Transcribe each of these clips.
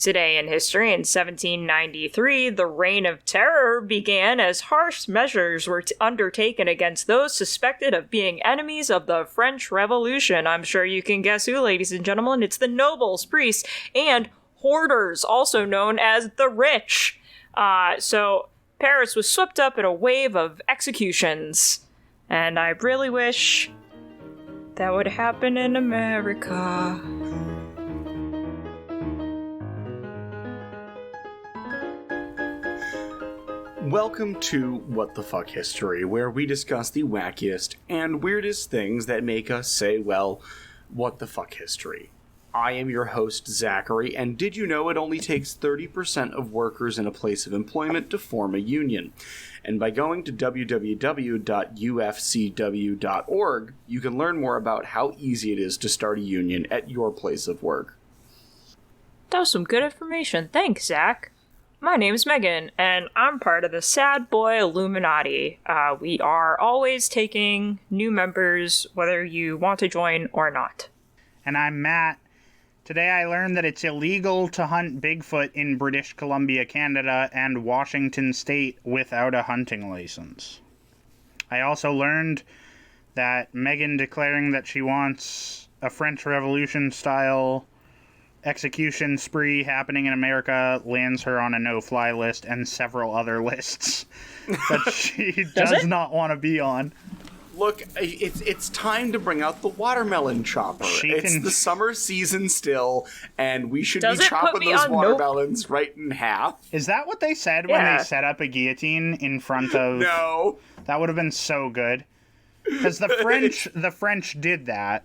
Today in history, in 1793, the Reign of Terror began as harsh measures were undertaken against those suspected of being enemies of the French Revolution. I'm sure you can guess who, ladies and gentlemen. It's the nobles, priests, and hoarders, also known as the rich. So Paris was swept up in a wave of executions. And I really wish that would happen in America. Welcome to What the Fuck History, where we discuss the wackiest and weirdest things that make us say, well, what the fuck history. I am your host, Zachary, and did you know it only takes 30% of workers in a place of employment to form a union? And by going to www.ufcw.org, you can learn more about how easy it is to start a union at your place of work. That was some good information. Thanks, Zach. My name's Megan, and I'm part of the Sad Boy Illuminati. We are always taking new members, whether you want to join or not. And I'm Matt. Today I learned that it's illegal to hunt Bigfoot in British Columbia, Canada, and Washington State without a hunting license. I also learned that Megan declaring that she wants a French Revolution-style execution spree happening in America lands her on a no-fly list and several other lists that she does not want to be on. Look, it's time to bring out the watermelon chopper. It's the summer season still, and we should be chopping those watermelons right in half. Is that what they said when they set up a guillotine in front of... No. That would have been so good. Because the French did that.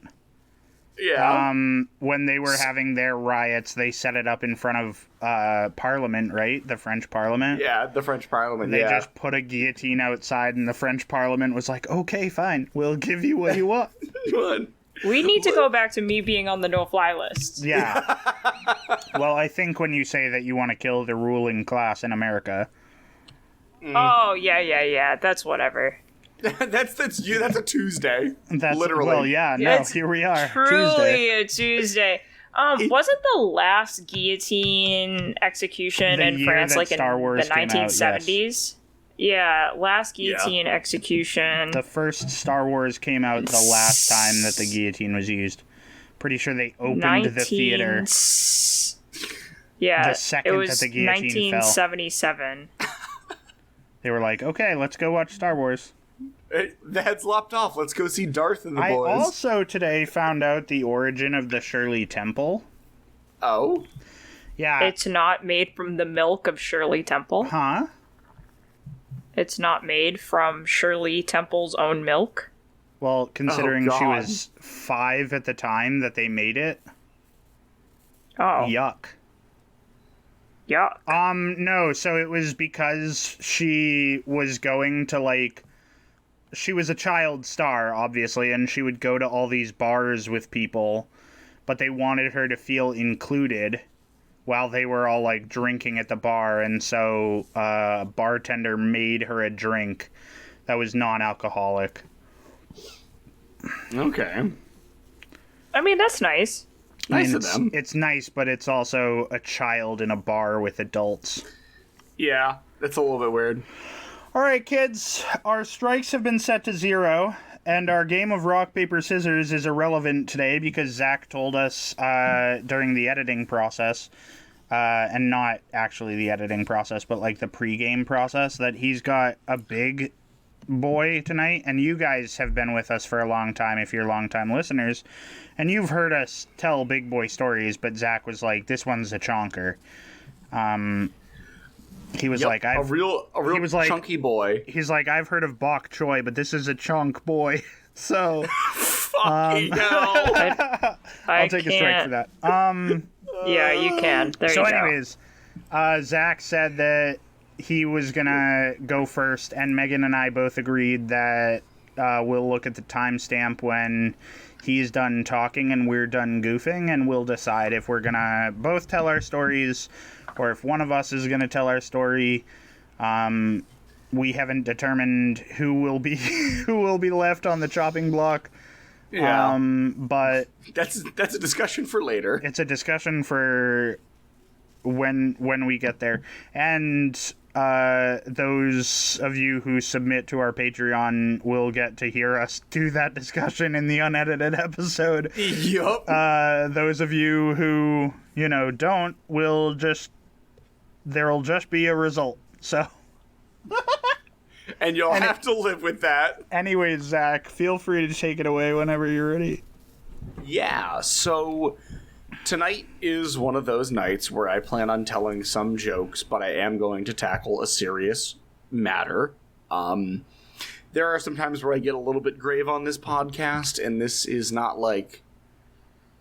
Yeah. When they were having their riots, they set it up in front of Parliament, right? The French Parliament? Yeah, the French Parliament, They just put a guillotine outside, and the French Parliament was like, okay, fine, we'll give you what you want. We need to go back to me being on the no-fly list. Yeah. Well, I think when you say that you want to kill the ruling class in America... Oh, yeah, that's whatever. That's a Tuesday. Literally. Well, yeah, no, here we are. Truly a Tuesday. Wasn't the last guillotine execution in France like in the 1970s? Yes. Yeah, last guillotine execution. The first Star Wars came out the last time that the guillotine was used. Pretty sure they opened the theater. Yeah, the second that the guillotine 1977. They were like, okay, let's go watch Star Wars. The head's lopped off. Let's go see Darth and the boys. I also today found out the origin of the Shirley Temple. Oh? Yeah. It's not made from the milk of Shirley Temple. Huh? It's not made from Shirley Temple's own milk. Well, considering she was 5 at the time that they made it. Oh. Yuck. No, so it was because she was going to, she was a child star, obviously, and she would go to all these bars with people, but they wanted her to feel included while they were all, drinking at the bar, and so a bartender made her a drink that was non-alcoholic. Okay. I mean, that's nice. Nice of them. It's nice, but it's also a child in a bar with adults. Yeah, that's a little bit weird. All right, kids, our strikes have been set to 0, and our game of rock, paper, scissors is irrelevant today because Zach told us during the editing process, and not actually the editing process, but the pre-game process, that he's got a big boy tonight, and you guys have been with us for a long time if you're long-time listeners, and you've heard us tell big boy stories, but Zach was like, this one's a chonker. He was like, a real chunky boy. He's like, I've heard of bok choy, but this is a chunk boy. So, fucking hell. I'll take a strike for that. Yeah, you can. There you go. So, anyways, Zach said that he was gonna go first, and Megan and I both agreed that we'll look at the timestamp when he's done talking and we're done goofing, and we'll decide if we're gonna both tell our stories or if one of us is gonna tell our story. We haven't determined who will be left on the chopping block. Yeah. But that's a discussion for later. It's a discussion for when we get there. And those of you who submit to our Patreon will get to hear us do that discussion in the unedited episode. Yup. Those of you who, don't, there'll just be a result. So. And you'll have to live with that. Anyways, Zach, feel free to take it away whenever you're ready. Yeah, so tonight is one of those nights where I plan on telling some jokes, but I am going to tackle a serious matter. There are some times where I get a little bit grave on this podcast, and this is not like...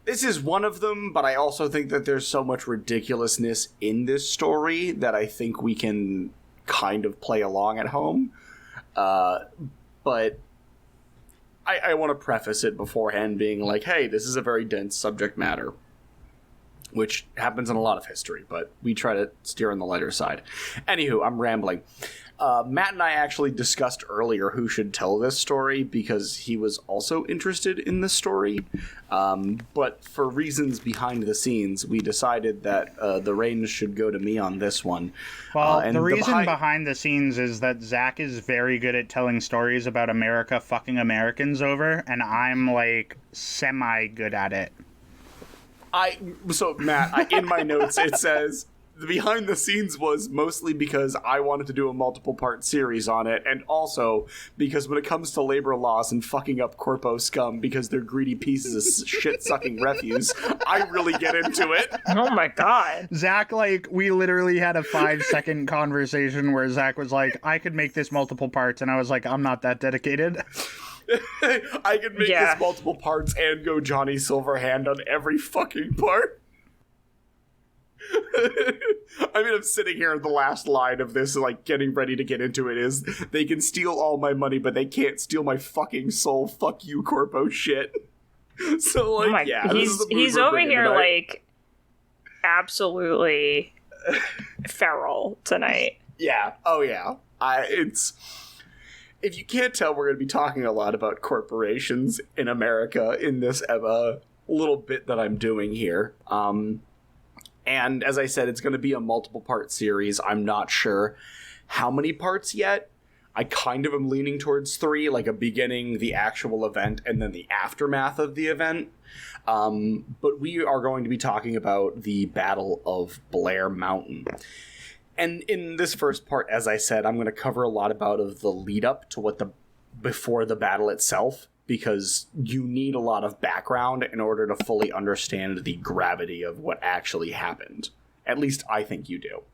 This is one of them, but I also think that there's so much ridiculousness in this story that I think we can kind of play along at home. But I want to preface it beforehand being like, hey, this is a very dense subject matter, which happens in a lot of history, but we try to steer on the lighter side. Anywho, I'm rambling. Matt and I actually discussed earlier who should tell this story because he was also interested in this story. But for reasons behind the scenes, we decided that the reins should go to me on this one. Well, the reason behind the scenes is that Zach is very good at telling stories about America fucking Americans over, and I'm, semi-good at it. So, Matt, in my notes, it says... The behind the scenes was mostly because I wanted to do a multiple part series on it, and also because when it comes to labor laws and fucking up corpo scum because they're greedy pieces of shit-sucking refuse, I really get into it. Oh my god. Zach, we literally had a 5-second conversation where Zach was like, I could make this multiple parts, and I was like, I'm not that dedicated. I could make this multiple parts and go Johnny Silverhand on every fucking part. I mean, I'm sitting here in the last line of this, getting ready to get into it is, they can steal all my money, but they can't steal my fucking soul. Fuck you, corpo shit. So, he's over here, absolutely feral tonight. Yeah. Oh, yeah. If you can't tell, we're going to be talking a lot about corporations in America in this little bit that I'm doing here. And as I said, it's going to be a multiple part series. I'm not sure how many parts yet. I kind of am leaning towards 3, a beginning, the actual event, and then the aftermath of the event. But we are going to be talking about the Battle of Blair Mountain. And in this first part, as I said, I'm going to cover a lot of the lead up to before the battle itself, because you need a lot of background in order to fully understand the gravity of what actually happened. At least I think you do.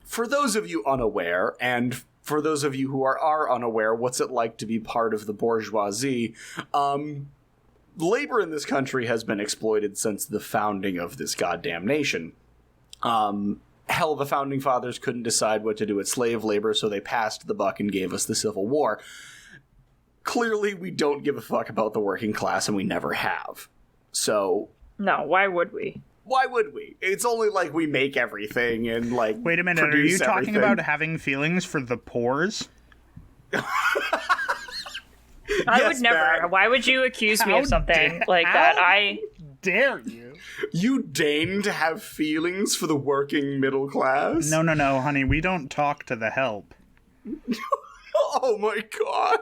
For those of you unaware, and for those of you who are unaware, what's it like to be part of the bourgeoisie? Labor in this country has been exploited since the founding of this goddamn nation. Hell, the founding fathers couldn't decide what to do with slave labor, so they passed the buck and gave us the Civil War. Clearly, we don't give a fuck about the working class, and we never have. So... No, why would we? Why would we? It's only we make everything and, Wait a minute, are you talking about having feelings for the pores? I would never. Matt. Why would you accuse me of something like that? How dare you? You deign to have feelings for the working middle class? No, honey, we don't talk to the help. Oh my god.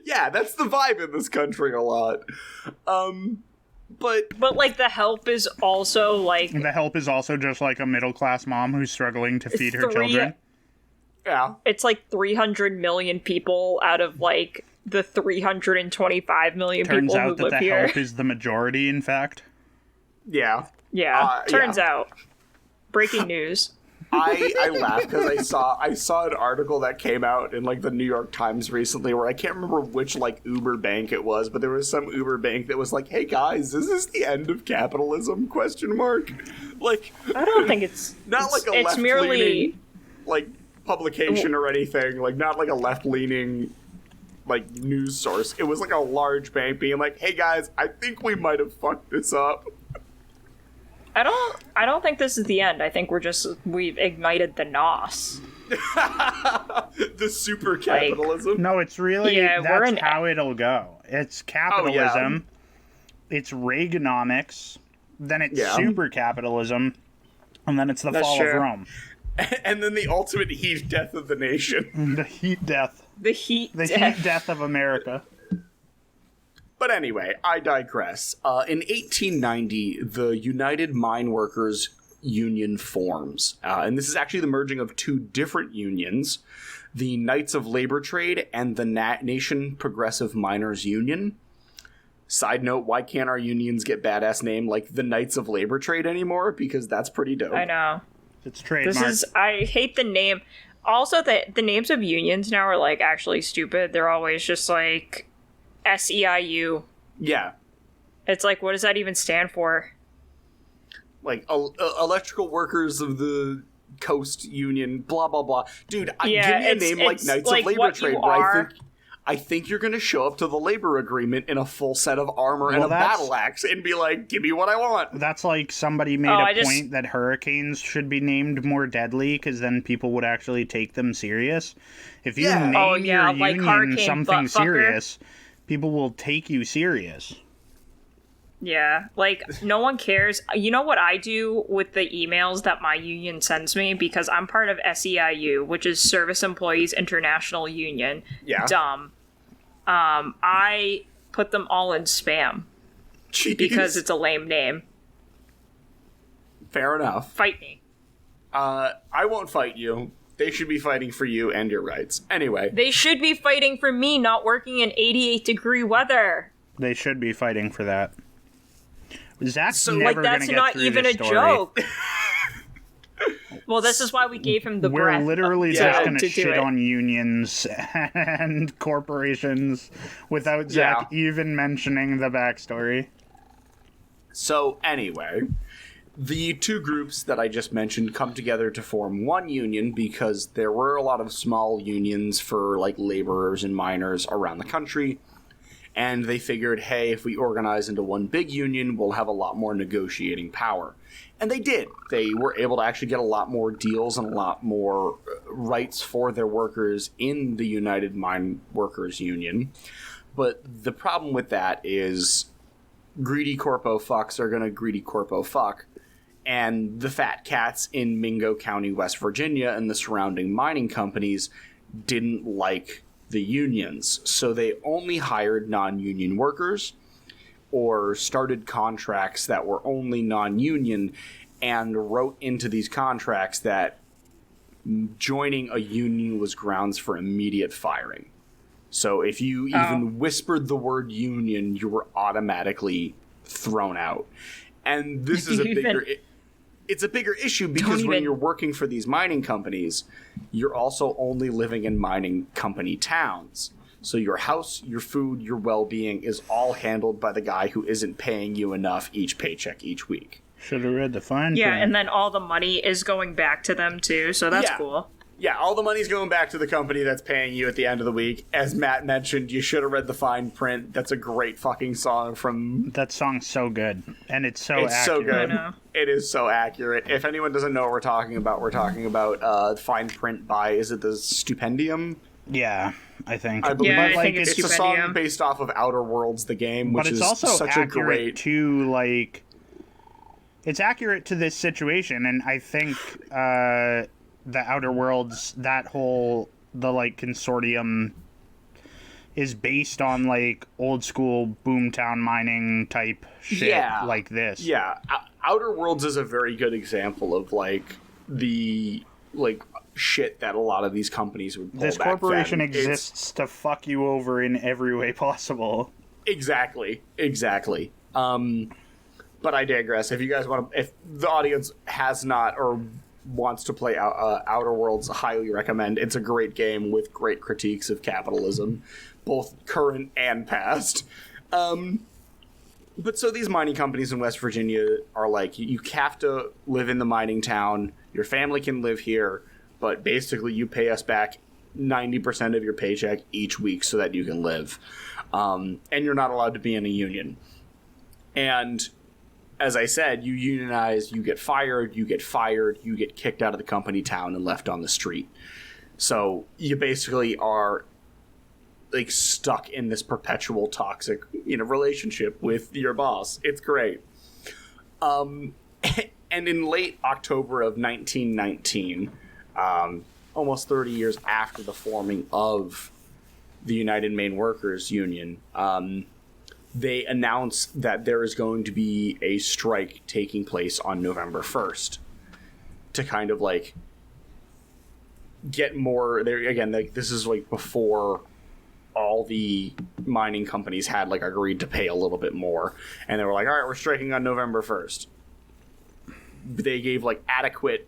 Yeah, that's the vibe in this country a lot. But the help is also the help is also just a middle class mom who's struggling to feed her children. Yeah. It's 300 million people out of the 325 million people who live here. Turns out that the help is the majority, in fact. Yeah. Yeah. Turns out. Breaking news. I laughed because I saw an article that came out in the New York Times recently where I can't remember which Uber bank it was, but there was some Uber bank that was hey guys, is this the end of capitalism? ? I don't think it's not a it's merely publication or anything, not a left-leaning news source. It was a large bank being hey guys, I think we might have fucked this up. I don't think this is the end. I think we've ignited the NOS. The super capitalism. No, it's really how it'll go. It's capitalism. It's Reaganomics. then it's Yeah. super capitalism, and then it's the That's fall true. of Rome. And then the ultimate heat death of the nation. The heat death. The heat The death. heat death of America. But anyway, I digress. In 1890, the United Mine Workers Union forms. And this is actually the merging of two different unions, the Knights of Labor Trade and the Nation Progressive Miners Union. Side note, why can't our unions get badass name like the Knights of Labor Trade anymore? Because that's pretty dope. I know. It's trademarked. I hate the name. Also, the names of unions now are, like, actually stupid. They're always just, like, SEIU. Yeah. It's like, what does that even stand for? Like, Electrical Workers of the Coast Union, blah, blah, blah. Dude, Yeah, give me a name like it's Knights like of Labor what Trade, you where are. I think you're going to show up to the labor agreement in a full set of armor and Well, a that's- battle axe and be like, give me what I want. That's like somebody made I a just- point that hurricanes should be named more deadly because then people would actually take them serious. If you Yeah. name Oh, yeah, your like union Hurricane something Buttfucker. serious, people will take you serious. Yeah, like, no one cares. You know what I do with the emails that my union sends me? Because I'm part of SEIU, which is Service Employees International Union. Yeah. Dumb. I put them all in spam Jeez. because it's a lame name. Fair enough. Fight me. I won't fight you. They should be fighting for you and your rights. Anyway. They should be fighting for me not working in 88-degree weather. They should be fighting for that. Zach's So, never Like, that's gonna get not through even this a story. joke. Well, this is why we gave him the We're breath. literally Yeah, just gonna to do shit it. on unions and corporations without Zach Yeah. even mentioning the backstory. So, anyway, the two groups that I just mentioned come together to form one union because there were a lot of small unions for, like, laborers and miners around the country. And they figured, hey, if we organize into one big union, we'll have a lot more negotiating power. And they did. They were able to actually get a lot more deals and a lot more rights for their workers in the United Mine Workers Union. But the problem with that is greedy corpo fucks are going to greedy corpo fuck. And the fat cats in Mingo County, West Virginia, and the surrounding mining companies didn't like the unions, so they only hired non-union workers or started contracts that were only non-union and wrote into these contracts that joining a union was grounds for immediate firing. So if you even whispered the word union, you were automatically thrown out. And this is a bigger... It's a bigger issue because when you're working for these mining companies, you're also only living in mining company towns. So your house, your food, your well-being is all handled by the guy who isn't paying you enough each paycheck each week. Should have read the fine Yeah, print. and then all the money is going back to them, too, so that's Yeah. cool. Yeah, all the money's going back to the company that's paying you at the end of the week. As Matt mentioned, you should have read the fine print. That's a great fucking song from... That song's so good, and it's so It's so accurate. good. I know. It is so accurate. If anyone doesn't know what we're talking about fine print by, is it the Stupendium? Yeah, I think. I believe Yeah, but I think it's it's a song Stupendium. based off of Outer Worlds, the game, which but it's is also such a accurate great... to like. It's accurate to this situation, and I think the Outer Worlds, the consortium, is based on like old school boomtown mining type shit Yeah. like this. Yeah, Outer Worlds is a very good example of like the shit that a lot of these companies would pull This back corporation then. It's- exists to fuck you over in every way possible. Exactly. But I digress. If you guys want to, if the audience has not or wants to play Outer Worlds, highly recommend. It's a great game with great critiques of capitalism, both current and past. But so these mining companies in West Virginia are like, you have to live in the mining town. Your family can live here, but basically you pay us back 90% of your paycheck each week so that you can live. And you're not allowed to be in a union. And as I said, you unionize, you get fired, you get kicked out of the company town and left on the street. So you basically are like stuck in this perpetual toxic, relationship with your boss. It's great. And in late October of 1919, almost 30 years after the forming of the United Mine Workers Union, they announced that there is going to be a strike taking place on November 1st to kind of like get more there again. Like, this is like before all the mining companies had like agreed to pay a little bit more, and they were like, all right, we're striking on November 1st. They gave like adequate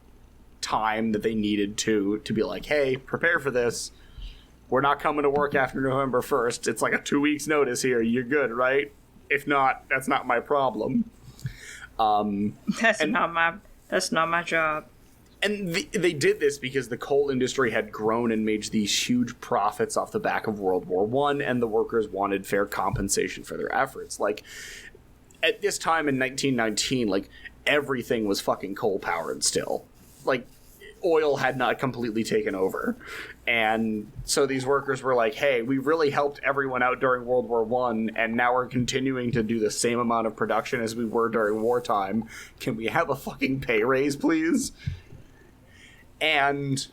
time that they needed to be like, hey, prepare for this. We're not coming to work after November 1st. It's like a 2 weeks notice here. You're good, right? If not, that's not my problem. That's not my job. And they did this because the coal industry had grown and made these huge profits off the back of World War I, and the workers wanted fair compensation for their efforts. Like, at this time in 1919, like, everything was fucking coal-powered still. Like, oil had not completely taken over. And so these workers were like, hey, we really helped everyone out during World War I, and now we're continuing to do the same amount of production as we were during wartime. Can we have a fucking pay raise, please? And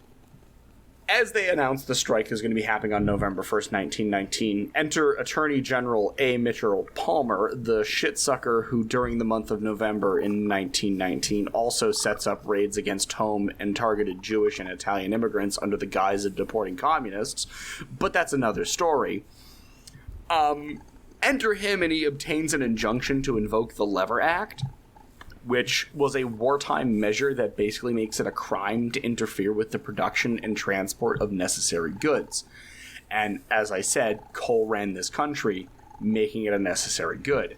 as they announced the strike is going to be happening on November 1st, 1919, enter Attorney General A. Mitchell Palmer, the shitsucker who during the month of November in 1919 also sets up raids against home and targeted Jewish and Italian immigrants under the guise of deporting communists. But that's another story. Enter him and he obtains an injunction to invoke the Lever Act, which was a wartime measure that basically makes it a crime to interfere with the production and transport of necessary goods. And as I said, coal ran this country, making it a necessary good.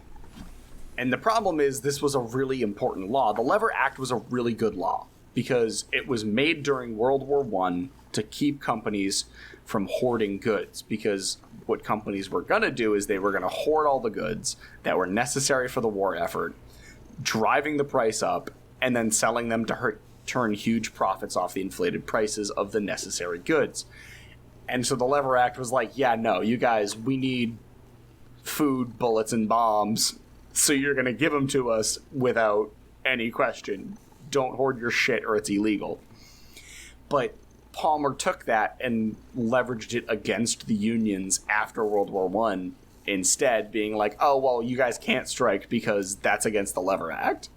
And the problem is, this was a really important law. The Lever Act was a really good law because it was made during World War I to keep companies from hoarding goods, because what companies were going to do is they were going to hoard all the goods that were necessary for the war effort, driving the price up, and then selling them to turn huge profits off the inflated prices of the necessary goods. And so the Lever Act was like, yeah, no, you guys, we need food, bullets, and bombs, so you're going to give them to us without any question. Don't hoard your shit or it's illegal. But Palmer took that and leveraged it against the unions after World War I, instead being like, oh, well, you guys can't strike because that's against the Lever Act.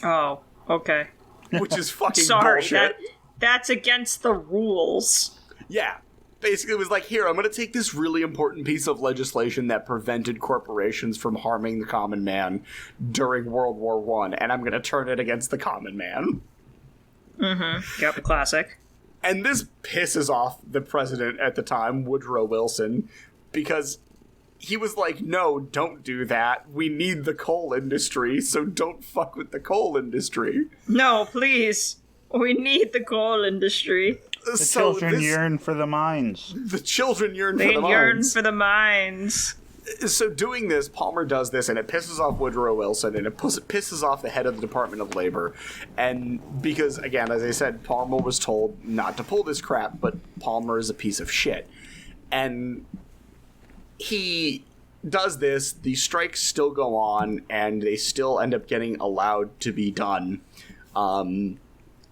Oh, okay. Which is fucking Sorry, bullshit. that's against the rules. Yeah. Basically it was like, here, I'm going to take this really important piece of legislation that prevented corporations from harming the common man during World War I, and I'm going to turn it against the common man. Mm-hmm. Yep, classic. And this pisses off the president at the time, Woodrow Wilson, because he was like, no, don't do that. We need the coal industry, so don't fuck with the coal industry. No, please. We need the coal industry. The children yearn for the mines. The children yearn for They the mines. yearn for the mines. So doing this, Palmer does this, and it pisses off Woodrow Wilson, and it pisses off the head of the Department of Labor. And because, again, as I said, Palmer was told not to pull this crap, but Palmer is a piece of shit. And he does this, the strikes still go on, and they still end up getting allowed to be done.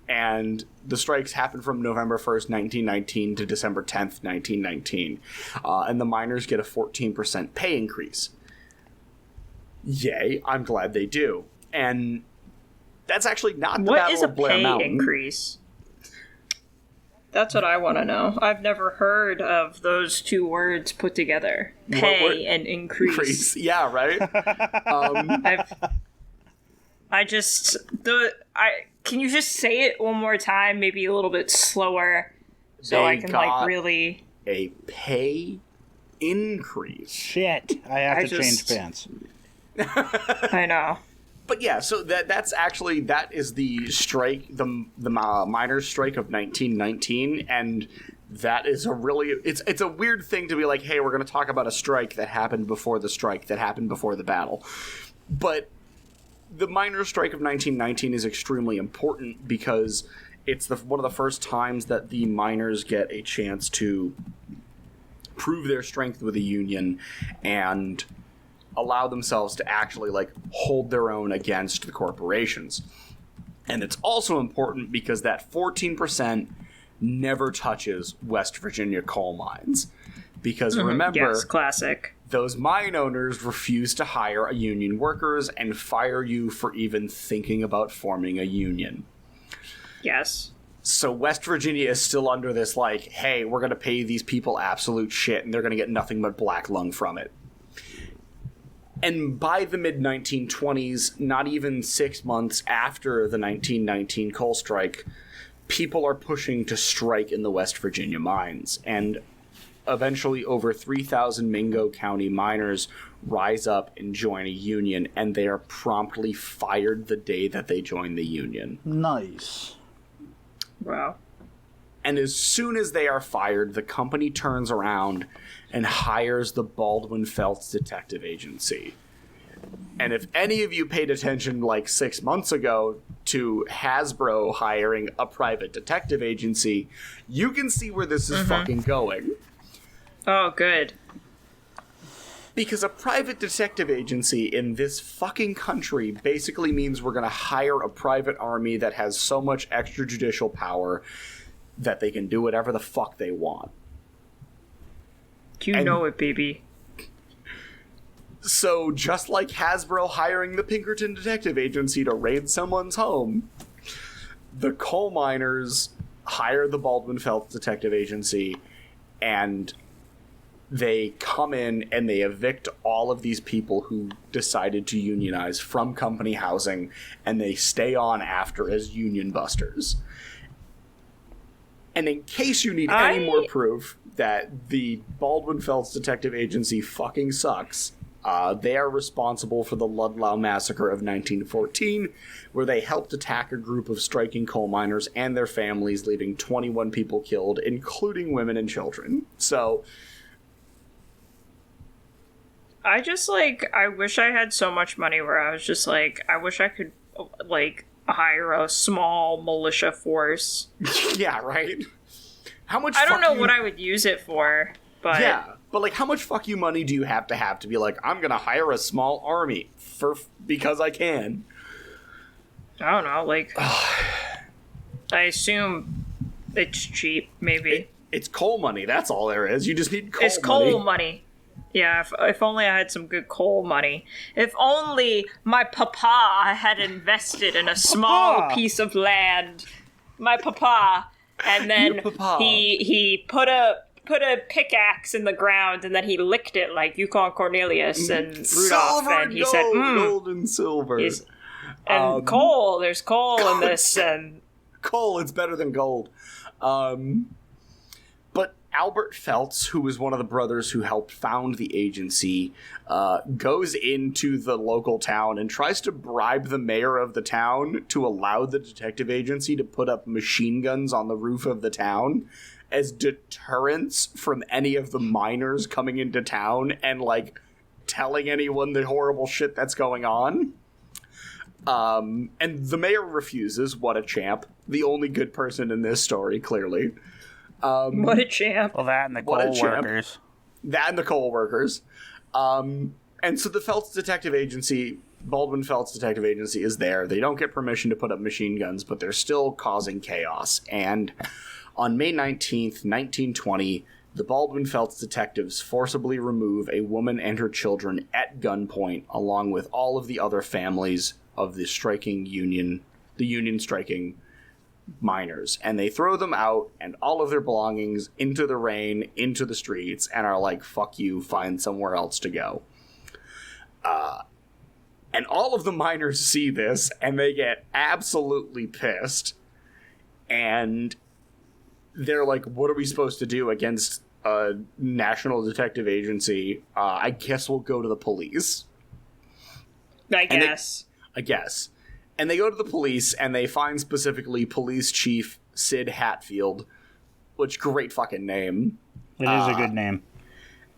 And the strikes happen from November 1st, 1919 to December 10th, 1919. And the miners get a 14% pay increase. Yay, I'm glad they do. And that's actually not the Battle of Blair Mountain. What is a pay increase? That's what I want to know. I've never heard of those two words put together. Pay and increase. Yeah, right? Can you just say it one more time, maybe a little bit slower, so I can really... A pay increase. Shit, I have to change pants. I know. But yeah, so that is the strike, the miners' strike of 1919, and that is a really it's a weird thing to be like, hey, we're going to talk about a strike that happened before the strike that happened before the battle, but the miners' strike of 1919 is extremely important because it's one of the first times that the miners get a chance to prove their strength with the union and allow themselves to actually, like, hold their own against the corporations. And it's also important because that 14% never touches West Virginia coal mines. Because remember, yes, classic. Those mine owners refuse to hire union workers and fire you for even thinking about forming a union. Yes. So West Virginia is still under this, like, hey, we're going to pay these people absolute shit and they're going to get nothing but black lung from it. And by the mid-1920s, not even 6 months after the 1919 coal strike, people are pushing to strike in the West Virginia mines. And eventually over 3,000 Mingo County miners rise up and join a union, and they are promptly fired the day that they join the union. Nice. Wow. And as soon as they are fired, the company turns around and hires the Baldwin Felts Detective Agency. And if any of you paid attention like 6 months ago to Hasbro hiring a private detective agency, you can see where this is fucking going. Oh, good. Because a private detective agency in this fucking country basically means we're going to hire a private army that has so much extrajudicial power that they can do whatever the fuck they want. You know it, baby. So, just like Hasbro hiring the Pinkerton Detective Agency to raid someone's home, the coal miners hire the Baldwin Felts Detective Agency, and they come in and they evict all of these people who decided to unionize from company housing, and they stay on after as union busters. And in case you need any more proof that the Baldwin Felts Detective Agency fucking sucks, they are responsible for the Ludlow Massacre of 1914, where they helped attack a group of striking coal miners and their families, leaving 21 people killed, including women and children. So I just, I wish I had so much money where I was just I wish I could, hire a small militia force. Yeah, right? How much I don't know what I would use it for, but... Yeah, but, how much fuck you money do you have to be like, I'm gonna hire a small army because I can? I don't know, I assume it's cheap, maybe. It's coal money, that's all there is. You just need coal money. It's coal money. Yeah, if only I had some good coal money. If only my papa had invested in a small piece of land. My papa. And then he put a pickaxe in the ground, and then he licked it like Yukon Cornelius and Rudolph, silver and he gold, said, gold and silver. And coal, there's coal in this, and... Coal, it's better than gold. But Albert Felts, who was one of the brothers who helped found the agency, goes into the local town and tries to bribe the mayor of the town to allow the detective agency to put up machine guns on the roof of the town as deterrence from any of the miners coming into town and, telling anyone the horrible shit that's going on. And the mayor refuses. What a champ. The only good person in this story, clearly. What a champ. Well, that and the coal workers. That and the coal workers. And so the Felts Detective Agency, Baldwin Felts Detective Agency, is there. They don't get permission to put up machine guns, but they're still causing chaos. And on May 19th, 1920, the Baldwin Felts detectives forcibly remove a woman and her children at gunpoint, along with all of the other families of the union striking miners, and they throw them out and all of their belongings into the rain, into the streets, and are like, fuck you, find somewhere else to go. And all of the miners see this, and they get absolutely pissed, and they're like, what are we supposed to do against a national detective agency? I guess we'll go to the police. I guess. And they go to the police, and they find specifically Police Chief Sid Hatfield, which, great fucking name. It is a good name.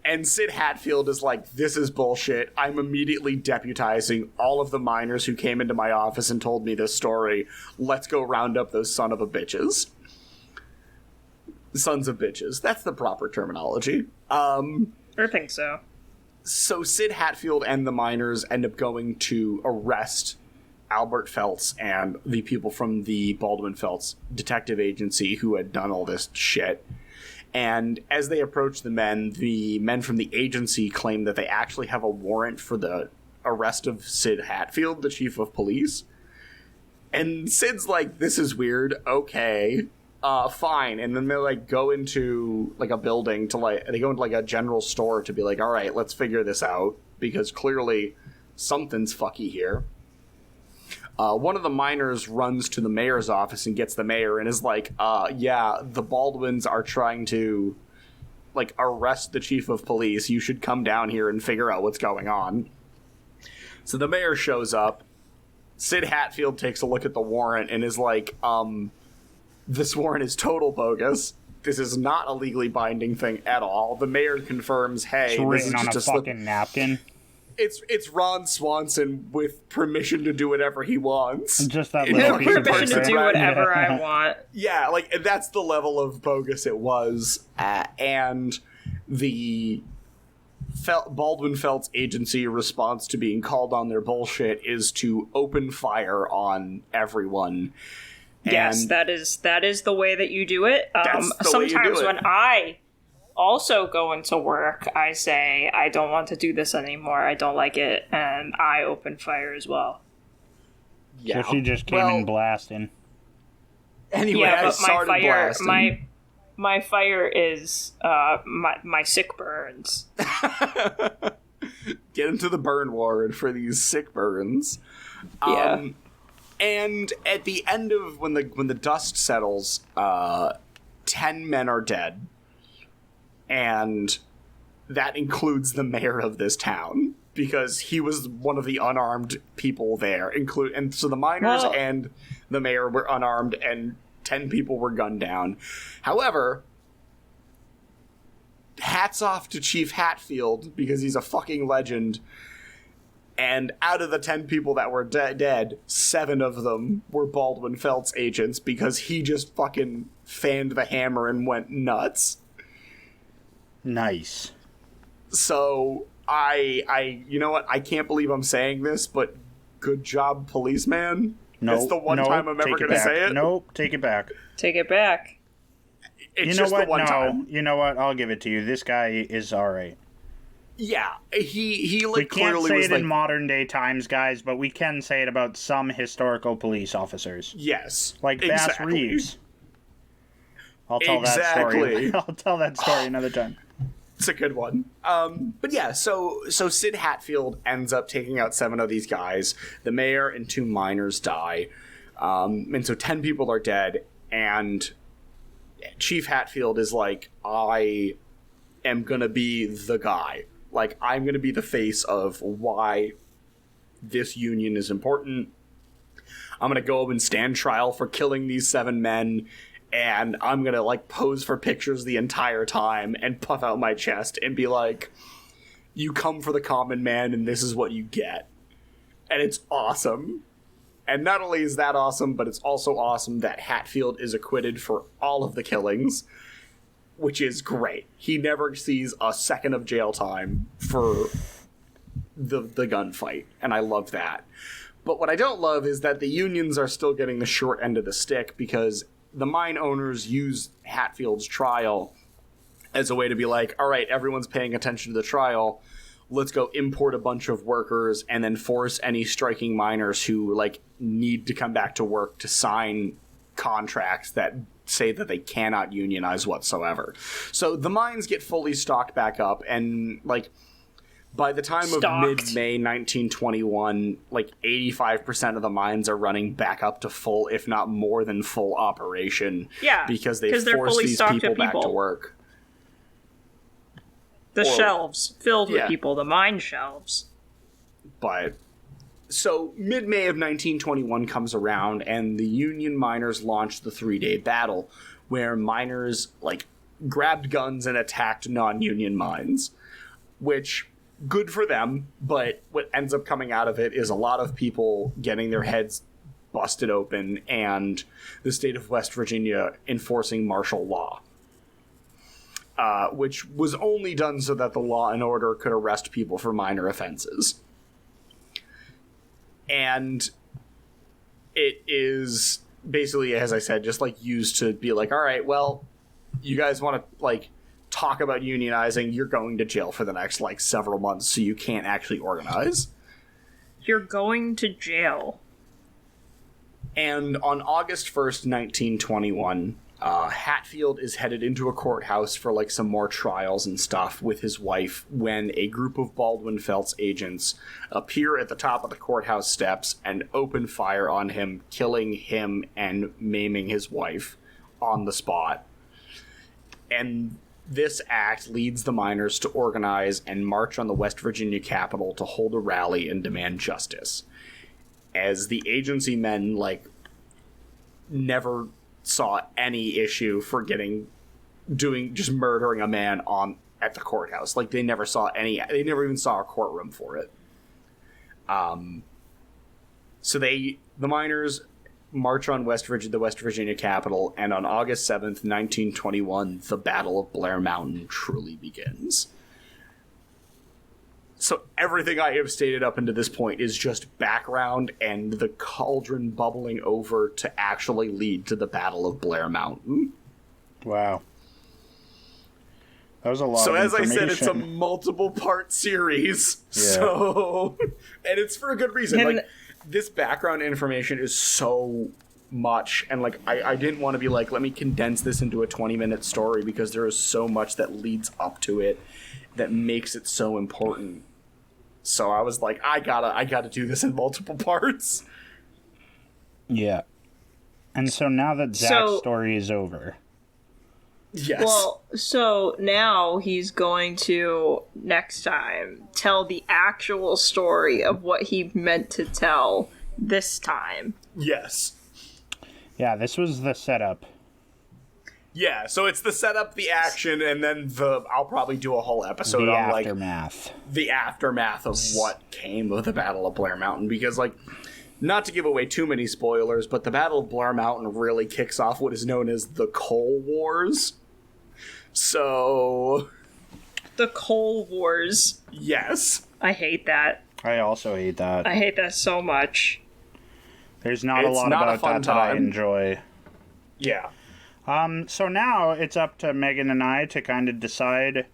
And Sid Hatfield is like, this is bullshit. I'm immediately deputizing all of the miners who came into my office and told me this story. Let's go round up those son of a bitches. Sons of bitches. That's the proper terminology. I think so. So Sid Hatfield and the miners end up going to arrest Albert Feltz and the people from the Baldwin Feltz detective agency who had done all this shit. And as they approach the men from the agency claim that they actually have a warrant for the arrest of Sid Hatfield, the chief of police. And Sid's like, this is weird. Okay. Fine. And then they like go into like a building they go into like a general store to be like, all right, let's figure this out because clearly something's fucky here. One of the miners runs to the mayor's office and gets the mayor and is like, yeah, the Baldwins are trying to like arrest the chief of police. You should come down here and figure out what's going on. So the mayor shows up. Sid Hatfield takes a look at the warrant and is like, this warrant is total bogus. This is not a legally binding thing at all. The mayor confirms, hey, It's written on a fucking napkin. It's Ron Swanson with permission to do whatever he wants. Just that You little know, piece of Permission to paper. do whatever I want. Yeah, like, that's the level of bogus it was. And the Baldwin Feltz agency response to being called on their bullshit is to open fire on everyone. Yes, that is the way that you do it. That's the way you do Sometimes it. when I also go into work, I say, I don't want to do this anymore. I don't like it. And I open fire as well. Yeah. So she just came in blasting. Anyway, Yeah, I but started my fire, blasting. my fire is my sick burns. Get into the burn ward for these sick burns. Yeah. And at the end of when the dust settles, 10 men are dead, and that includes the mayor of this town because he was one of the unarmed people there. And so the miners Well- and the mayor were unarmed, and 10 people were gunned down. However, hats off to Chief Hatfield because he's a fucking legend. And out of the 10 people that were dead, 7 of them were Baldwin Feltz agents because he just fucking fanned the hammer and went nuts. Nice. So, you know what? I can't believe I'm saying this, but good job, policeman. Nope, It's the one time I'm ever take going to back. say it. Nope, take it back. Take it back. It's You know just what? the one time. You know what? I'll give it to you. This guy is all right. Yeah, he like We can't clearly say was it like, in modern day times, guys, but we can say it about some historical police officers, yes, like Bass exactly. Reeves. I'll tell that story. Exactly. I'll tell that story another time. It's a good one. But yeah, so Sid Hatfield ends up taking out 7 of these guys. The mayor and 2 miners die. And so 10 people are dead. And Chief Hatfield is like, I am going to be the guy. Like, I'm going to be the face of why this union is important. I'm going to go up and stand trial for killing these 7 men. And I'm gonna, like, pose for pictures the entire time and puff out my chest and be like, you come for the common man and this is what you get. And it's awesome. And not only is that awesome, but it's also awesome that Hatfield is acquitted for all of the killings, which is great. He never sees a second of jail time for the gunfight, and I love that. But what I don't love is that the unions are still getting the short end of the stick because the mine owners use Hatfield's trial as a way to be like, all right, everyone's paying attention to the trial. Let's go import a bunch of workers and then force any striking miners who, like, need to come back to work to sign contracts that say that they cannot unionize whatsoever. So the mines get fully stocked back up, and, like, by the time of mid-May 1921, like 85% of the mines are running back up to full, if not more than full operation. Yeah, because they 'cause they're forced fully these stocked people with back to people. work. The Or- shelves filled with yeah. people, the mine shelves. But so mid-May of 1921 comes around, and the Union miners launched the 3-day battle, where miners, like, grabbed guns and attacked non-Union mines, which, good for them, but what ends up coming out of it is a lot of people getting their heads busted open and the state of West Virginia enforcing martial law. which was only done so that the law and order could arrest people for minor offenses. And it is basically, as I said, just like used to be like, all right, well, you guys want to like talk about unionizing, you're going to jail for the next like several months, so you can't actually organize. You're going to jail. And on August 1st, 1921, Hatfield is headed into a courthouse for like some more trials and stuff with his wife when a group of Baldwin Felts agents appear at the top of the courthouse steps and open fire on him, killing him and maiming his wife on the spot. And this act leads the miners to organize and march on the West Virginia Capitol to hold a rally and demand justice. As the agency men, like, never saw any issue for just murdering a man at the courthouse. Like, they never even saw a courtroom for it. So the miners march on the West Virginia Capitol, and on August 7th, 1921, the Battle of Blair Mountain truly begins. So everything I have stated up until this point is just background and the cauldron bubbling over to actually lead to the Battle of Blair Mountain. Wow. That was a lot so of as I information. said, it's a multiple part series. Yeah. So and it's for a good reason. Like, this background information is so much, and like I didn't want to be like, let me condense this into a 20-minute story, because there is so much that leads up to it that makes it so important. So I was like, I gotta do this in multiple parts. Yeah. And so now that Zach's story is over. Yes. Well, so now he's going to, next time, tell the actual story of what he meant to tell this time. Yes. Yeah, this was the setup. Yeah, so it's the setup, the action, and then I'll probably do a whole episode The on aftermath. like the aftermath of what came of the Battle of Blair Mountain, because like, not to give away too many spoilers, but the Battle of Blair Mountain really kicks off what is known as the Coal Wars. So The Coal Wars. yes. I hate that. I also hate that. I hate that so much. There's not a It's lot not a about fun that I time. enjoy. Yeah. So now it's up to Megan and I to kind of decide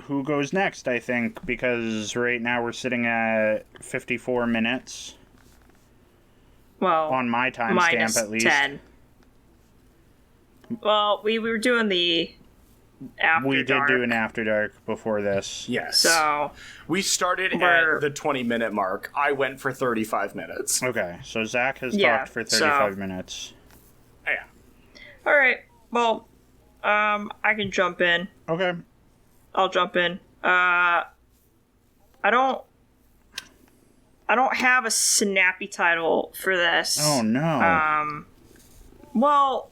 who goes next, I think, because right now we're sitting at 54 minutes Well, on my timestamp minus at least. 10. Well, we were doing the After We did Dark, do an After Dark before this. Yes. so We started We're- at the 20-minute mark. I went for 35 minutes. Okay, so Zach has Yeah, talked for so- 35 minutes. Yeah. all right. Well, I can jump in. Okay. I'll jump in. I don't have a snappy title for this. Oh, no. Well,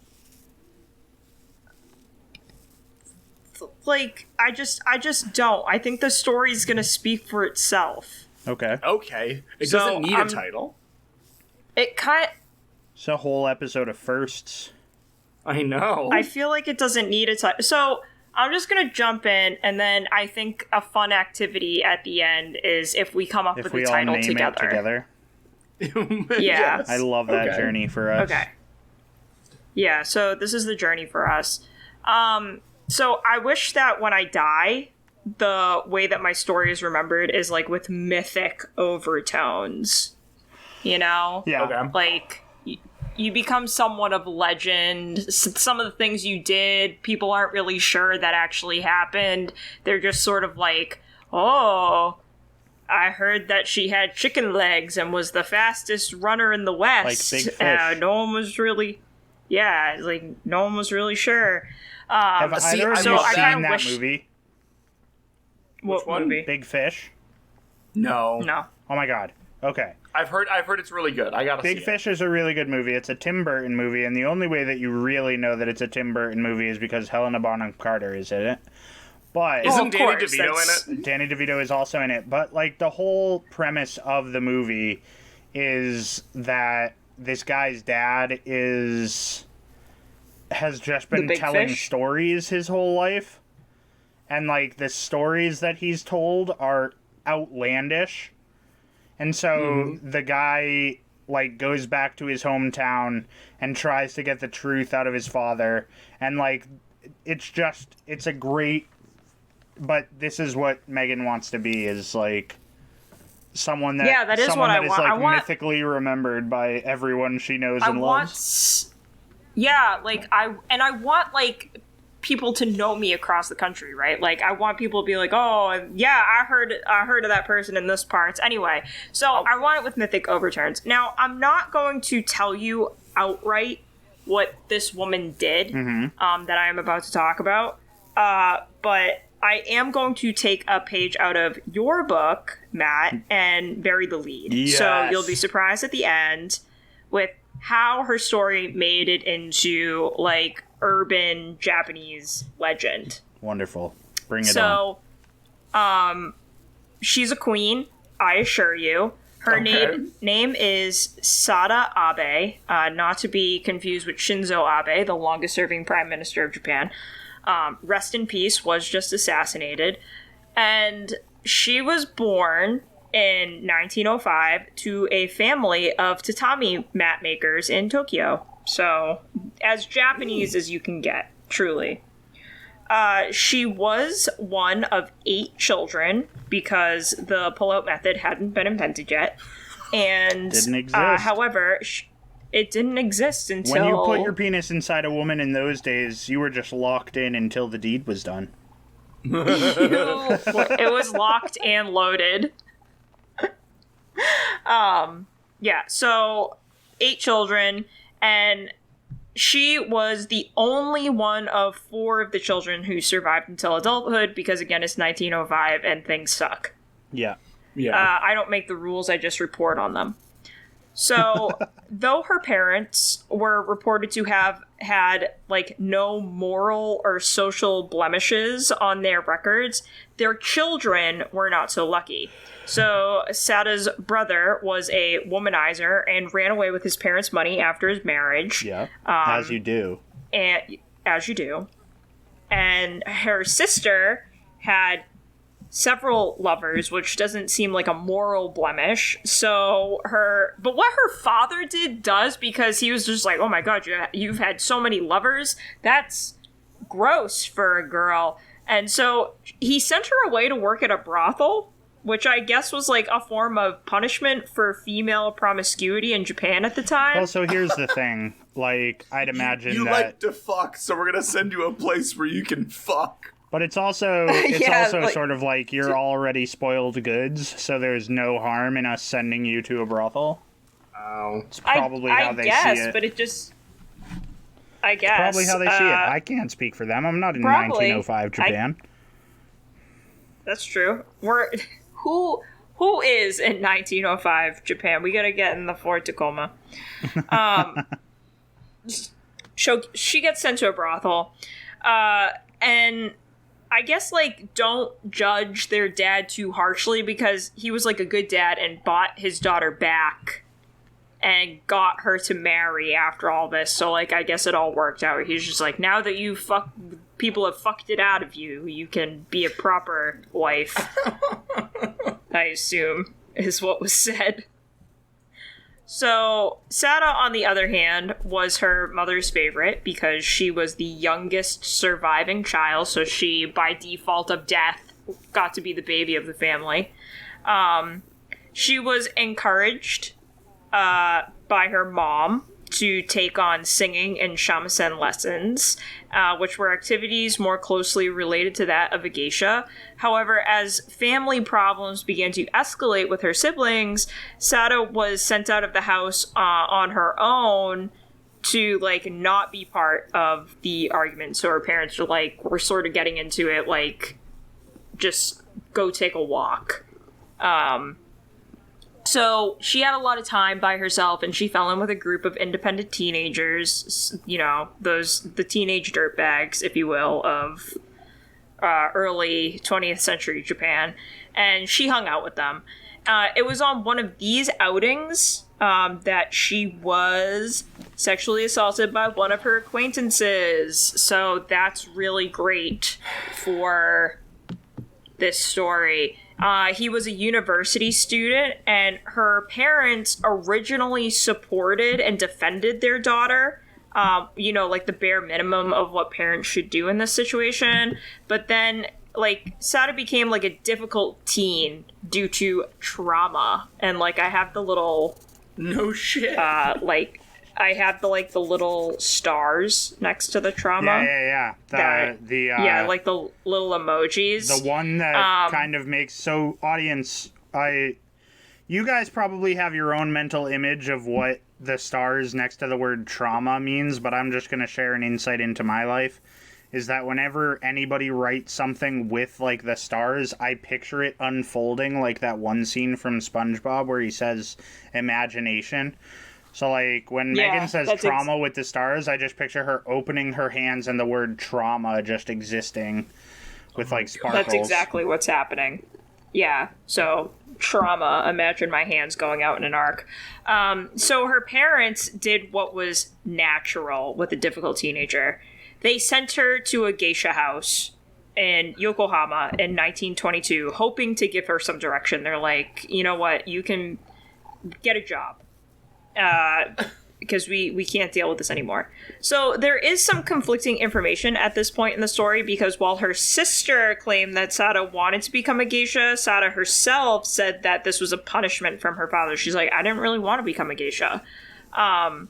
like I just don't. I think the story's gonna speak for itself. Okay. Okay. It So, doesn't need a title. It kind. It's a whole episode of firsts. I know. I feel like it doesn't need a title. So I'm just gonna jump in, and then I think a fun activity at the end is if we come up If with we a all title name together. it together. Yeah. Yes. I love that Okay. journey for us. Okay. Yeah, so this is the journey for us. So I wish that when I die, the way that my story is remembered is like with mythic overtones. You know? Yeah. Okay. Like you become somewhat of legend. Some of the things you did, people aren't really sure that actually happened. They're just sort of like, oh, I heard that she had chicken legs and was the fastest runner in the West. Like Big Fish. No one was really, like no one was really sure. Have see, either of so you I seen kinda that wish- movie? What one? movie? Big Fish? No. No. Oh my god. Okay. I've heard it's really good. I gotta Big see Fish is a really good movie. It's a Tim Burton movie, and the only way that you really know that it's a Tim Burton movie is because Helena Bonham Carter is in it. But it. Isn't of Danny course, DeVito that's- in it? Danny DeVito is also in it. But like the whole premise of the movie is that this guy's dad is has just been big telling fish? stories his whole life. And, like, the stories that he's told are outlandish. And so the guy, like, goes back to his hometown and tries to get the truth out of his father. And, like, it's a great... But this is what Megan wants to be, is, like, someone that... Yeah, that is someone what I that is, want. like, I want... mythically remembered by everyone she knows I and want... loves. Yeah, like, I want, like, people to know me across the country, right? Like, I want people to be like, oh, yeah, I heard of that person in this part. Anyway, so I want it with Mythic Overturns. Now, I'm not going to tell you outright what this woman did that I am about to talk about, but I am going to take a page out of your book, Matt, and bury the lead. Yes. So you'll be surprised at the end with how her story made it into, like, urban Japanese legend. Wonderful. Bring it on. So, she's a queen, I assure you. Her name is Sada Abe, not to be confused with Shinzo Abe, the longest-serving prime minister of Japan. Rest in peace, was just assassinated. And she was born in 1905 to a family of tatami mat makers in Tokyo. So, as Japanese as you can get, truly. She was one of 8 children because the pull-out method hadn't been invented yet. And, Didn't exist. However, it didn't exist until... When you put your penis inside a woman in those days, you were just locked in until the deed was done. It was locked and loaded. Yeah, so 8 children, and she was the only one of 4 of the children who survived until adulthood, because again, it's 1905 and things suck. Yeah. Yeah. I don't make the rules, I just report on them. So, though her parents were reported to have had, like, no moral or social blemishes on their records, their children were not so lucky. So, Sada's brother was a womanizer and ran away with his parents' money after his marriage. Yeah. As you do. And as you do. And her sister had several lovers, which doesn't seem like a moral blemish. But what her father did does, because he was just like, oh my god, you've had so many lovers. That's gross for a girl. And so he sent her away to work at a brothel, which I guess was like a form of punishment for female promiscuity in Japan at the time. Well, so here's the thing. Like, I'd imagine you that... like to fuck, so we're gonna send you a place where you can fuck. But it's also sort of like you're already spoiled goods, so there's no harm in us sending you to a brothel. Oh. It's probably how they see it. But it just... I guess. Probably how they see it. I can't speak for them. I'm not in probably. 1905 Japan. That's true. Who is in 1905 Japan? We gotta get in the Fort Tacoma. She gets sent to a brothel, and I guess, like, don't judge their dad too harshly, because he was, like, a good dad and bought his daughter back and got her to marry after all this. So, like, I guess it all worked out. He's just like, now that people have fucked it out of you, you can be a proper wife. I assume, is what was said. So, Sada, on the other hand, was her mother's favorite because she was the youngest surviving child, so she, by default of death, got to be the baby of the family. She was encouraged by her mom to take on singing and shamisen lessons, which were activities more closely related to that of a geisha. However, as family problems began to escalate with her siblings, Sada was sent out of the house on her own to, like, not be part of the argument. So her parents were sort of getting into it, like, just go take a walk. So she had a lot of time by herself, and she fell in with a group of independent teenagers, you know, the teenage dirtbags, if you will, of early 20th century Japan, and she hung out with them. It was on one of these outings that she was sexually assaulted by one of her acquaintances. So that's really great for this story. He was a university student, and her parents originally supported and defended their daughter. Like the bare minimum of what parents should do in this situation. But then, Sada became, a difficult teen due to trauma. And, I have the little... No shit. I have the little stars next to the trauma. Yeah. The little emojis. The one that kind of makes... So, audience, you guys probably have your own mental image of what the stars next to the word trauma means, but I'm just going to share an insight into my life, is that whenever anybody writes something with, the stars, I picture it unfolding like that one scene from SpongeBob where he says imagination. So, when Megan says trauma with the stars, I just picture her opening her hands and the word trauma just existing with, sparkles. That's exactly what's happening. Yeah, so trauma, imagine my hands going out in an arc. So her parents did what was natural with a difficult teenager. They sent her to a geisha house in Yokohama in 1922, hoping to give her some direction. They're like, you know what, you can get a job. Because we can't deal with this anymore. So there is some conflicting information at this point in the story, because while her sister claimed that Sada wanted to become a geisha, Sada herself said that this was a punishment from her father. She's like, I didn't really want to become a geisha. And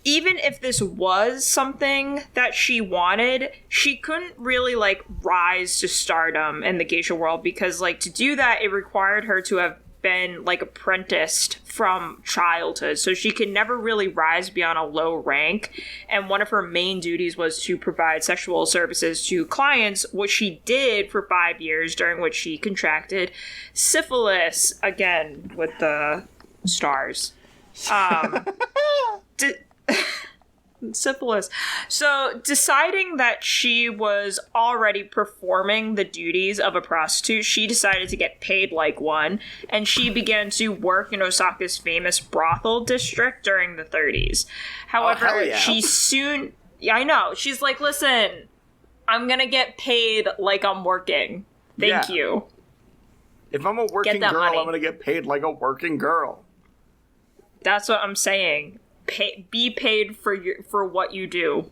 even if this was something that she wanted, she couldn't really, rise to stardom in the geisha world, because, to do that, it required her to have been apprenticed from childhood, so she could never really rise beyond a low rank. And one of her main duties was to provide sexual services to clients, which she did for 5 years, during which she contracted syphilis, again with the stars. Syphilis. So, deciding that she was already performing the duties of a prostitute, she decided to get paid like one, and she began to work in Osaka's famous brothel district during the 30s. However, she soon... Yeah, I know. She's like, listen, I'm gonna get paid like I'm working. Thank you. If I'm a working girl, money. I'm gonna get paid like a working girl. That's what I'm saying. Be paid for what you do.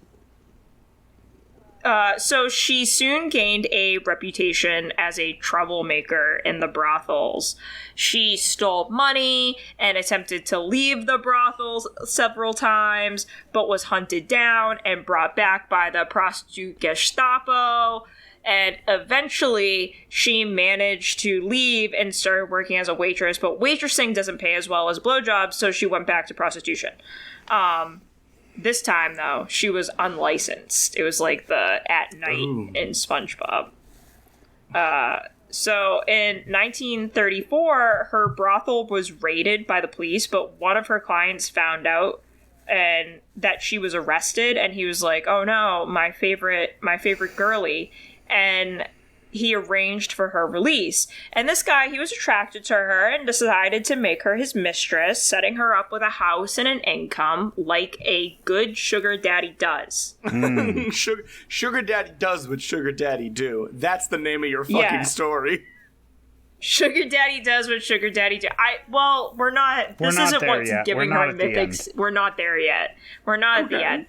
So she soon gained a reputation as a troublemaker in the brothels. She stole money and attempted to leave the brothels several times, but was hunted down and brought back by the prostitute Gestapo. And eventually, she managed to leave and started working as a waitress, but waitressing doesn't pay as well as blowjobs, so she went back to prostitution. This time, though, she was unlicensed. It was like the at night in SpongeBob. So in 1934, her brothel was raided by the police, but one of her clients found out and that she was arrested, and he was like, "Oh no, my favorite girly." And he arranged for her release. And this guy, he was attracted to her and decided to make her his mistress, setting her up with a house and an income like a good sugar daddy does. Sugar daddy does what sugar daddy do. That's the name of your fucking story. Sugar daddy does what sugar daddy do. We're not. This isn't what's giving her mythics. We're not there yet. We're not at the end.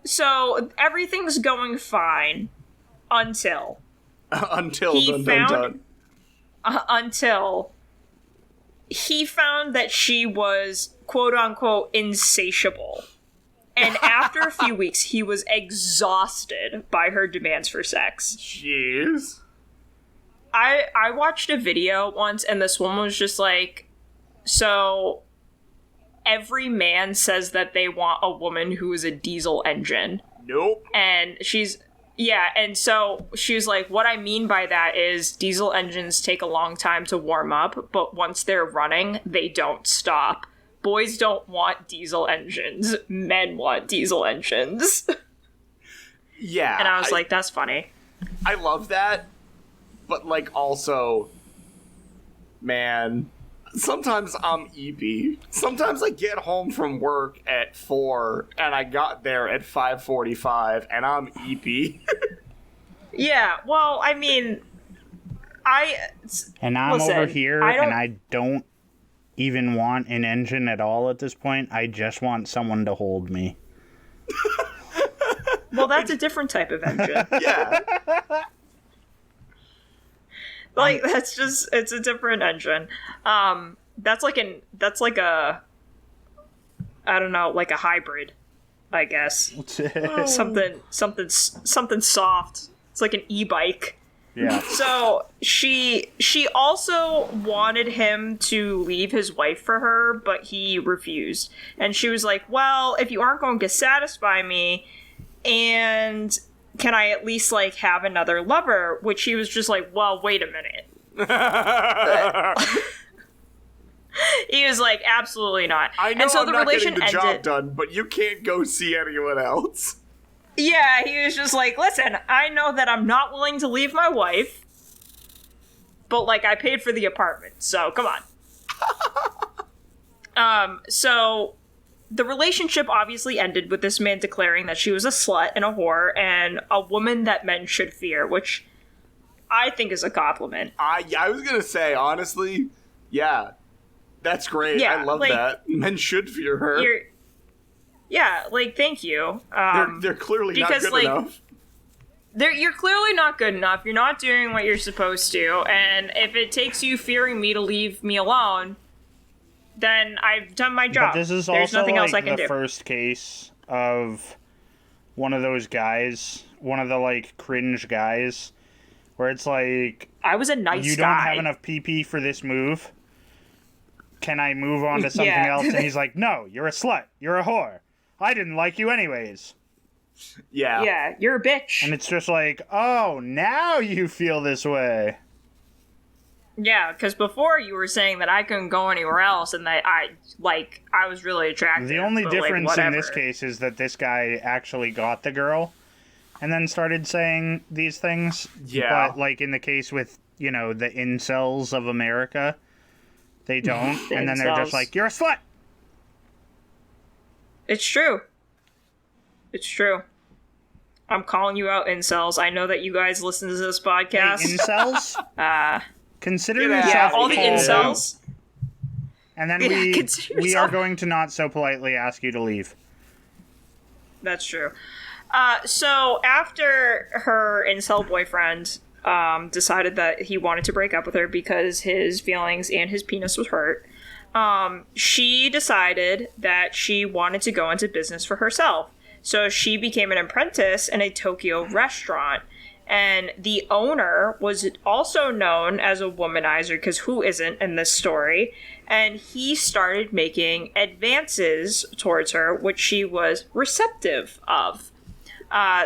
So everything's going fine until until he found that she was quote unquote insatiable. And after a few weeks, he was exhausted by her demands for sex. Jeez. I watched a video once, and this woman was just like, so every man says that they want a woman who is a diesel engine. Nope. And and so she was like, what I mean by that is diesel engines take a long time to warm up, but once they're running, they don't stop. Boys don't want diesel engines. Men want diesel engines. Yeah. And I was like, that's funny. I love that. but, like, also, man, sometimes I'm EP. Sometimes I get home from work at 4, and I got there at 5:45, and I'm EP. Yeah, well, I mean, And I'm listen, over here, I don't- and I don't even want an engine at all at this point. I just want someone to hold me. Well, that's a different type of engine. Yeah. Like, it's a different engine. That's like a, I don't know, like a hybrid, I guess. Something soft. It's like an e-bike. Yeah. So she also wanted him to leave his wife for her, but he refused. And she was like, well, if you aren't going to satisfy me, and can I at least, like, have another lover? Which he was just like, well, wait a minute. He was like, absolutely not. I know and so I'm the not relation getting the ended. job done, but you can't go see anyone else. Yeah, he was just like, listen, I know that I'm not willing to leave my wife, but, like, I paid for the apartment, so come on. So the relationship obviously ended with this man declaring that she was a slut and a whore and a woman that men should fear, which I think is a compliment. I was gonna say, honestly, yeah, that's great. Yeah, I love like, that. Men should fear her. Yeah, like, thank you. They're clearly not because, good like, enough. You're clearly not good enough. You're not doing what you're supposed to. And if it takes you fearing me to leave me alone, then I've done my job. But this is There's also nothing else I like can the do. first case of one of those guys, one of the like cringe guys, where it's like, I was a nice you guy. don't have enough PP for this move. Can I move on to something Yeah. else? And he's like, no, you're a slut. You're a whore. I didn't like you anyways. Yeah. Yeah, you're a bitch. And it's just like, oh, now you feel this way. Yeah, because before you were saying that I couldn't go anywhere else, and that I was really attractive. The only but, like, difference in this whatever. case is that this guy actually got the girl and then started saying these things. Yeah. But, like, in the case with, you know, the incels of America, they don't. The And then they're just incels. like, you're a slut! It's true. It's true. I'm calling you out, incels. I know that you guys listen to this Hey, podcast. incels? Consider Get out. yourself Yeah, all the called out. incels. And then Yeah, consider we are yourself- going to not so politely ask you to leave. That's true. So after her incel boyfriend decided that he wanted to break up with her because his feelings and his penis was hurt, she decided that she wanted to go into business for herself. So she became an apprentice in a Tokyo restaurant. And the owner was also known as a womanizer, because who isn't in this story? And he started making advances towards her, which she was receptive of.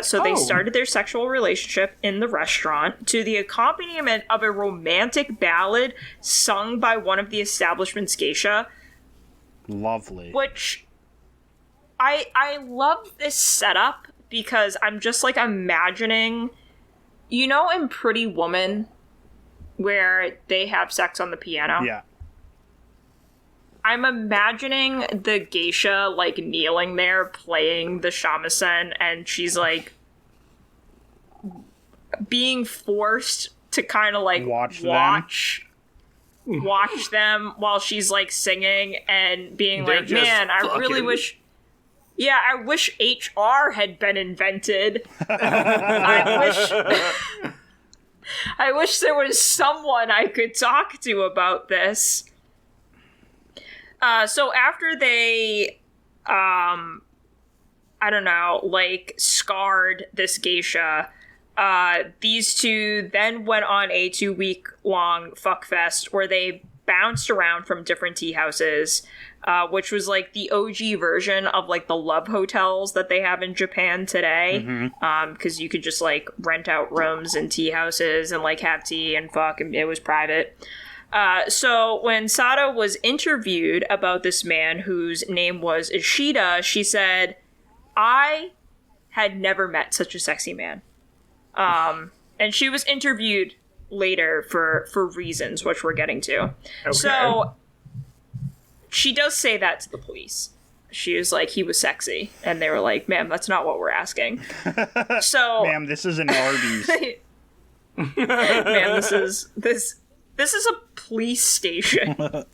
So they Oh. started their sexual relationship in the restaurant to the accompaniment of a romantic ballad sung by one of the establishment's geisha, Lovely. which I love this setup because I'm just like imagining, you know, in Pretty Woman where they have sex on the piano. Yeah. I'm imagining the geisha like kneeling there playing the shamisen, and she's like being forced to kind of like Watch them while she's like singing and being They're like, just man, I really fucking. wish I wish HR had been invented. I wish there was someone I could talk to about this. So after they, I don't know, like, scarred this geisha, these two then went on a 2-week-long fuckfest where they bounced around from different tea houses, which was, like, the OG version of, like, the love hotels that they have in Japan today. Because you could just, like, rent out rooms in tea houses and, like, have tea and fuck, and it was private. So when Sato was interviewed about this man whose name was Ishida, she said, I had never met such a sexy man. And she was interviewed later for reasons which we're getting to. Okay. So she does say that to the police. She was like, he was sexy. And they were like, ma'am, that's not what we're asking. So Ma'am, this is an Arby's. ma'am, this is a police station.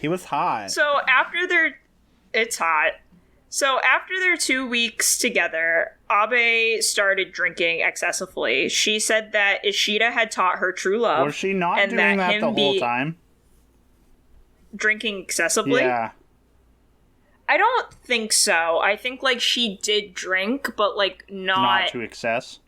He was hot. So it's hot. So after their 2 weeks together, Abe started drinking excessively. She said that Ishida had taught her true love. Was she not and doing that him the whole time? Drinking excessively? Yeah. I don't think so. I think, like, she did drink, but, like, Not to excess.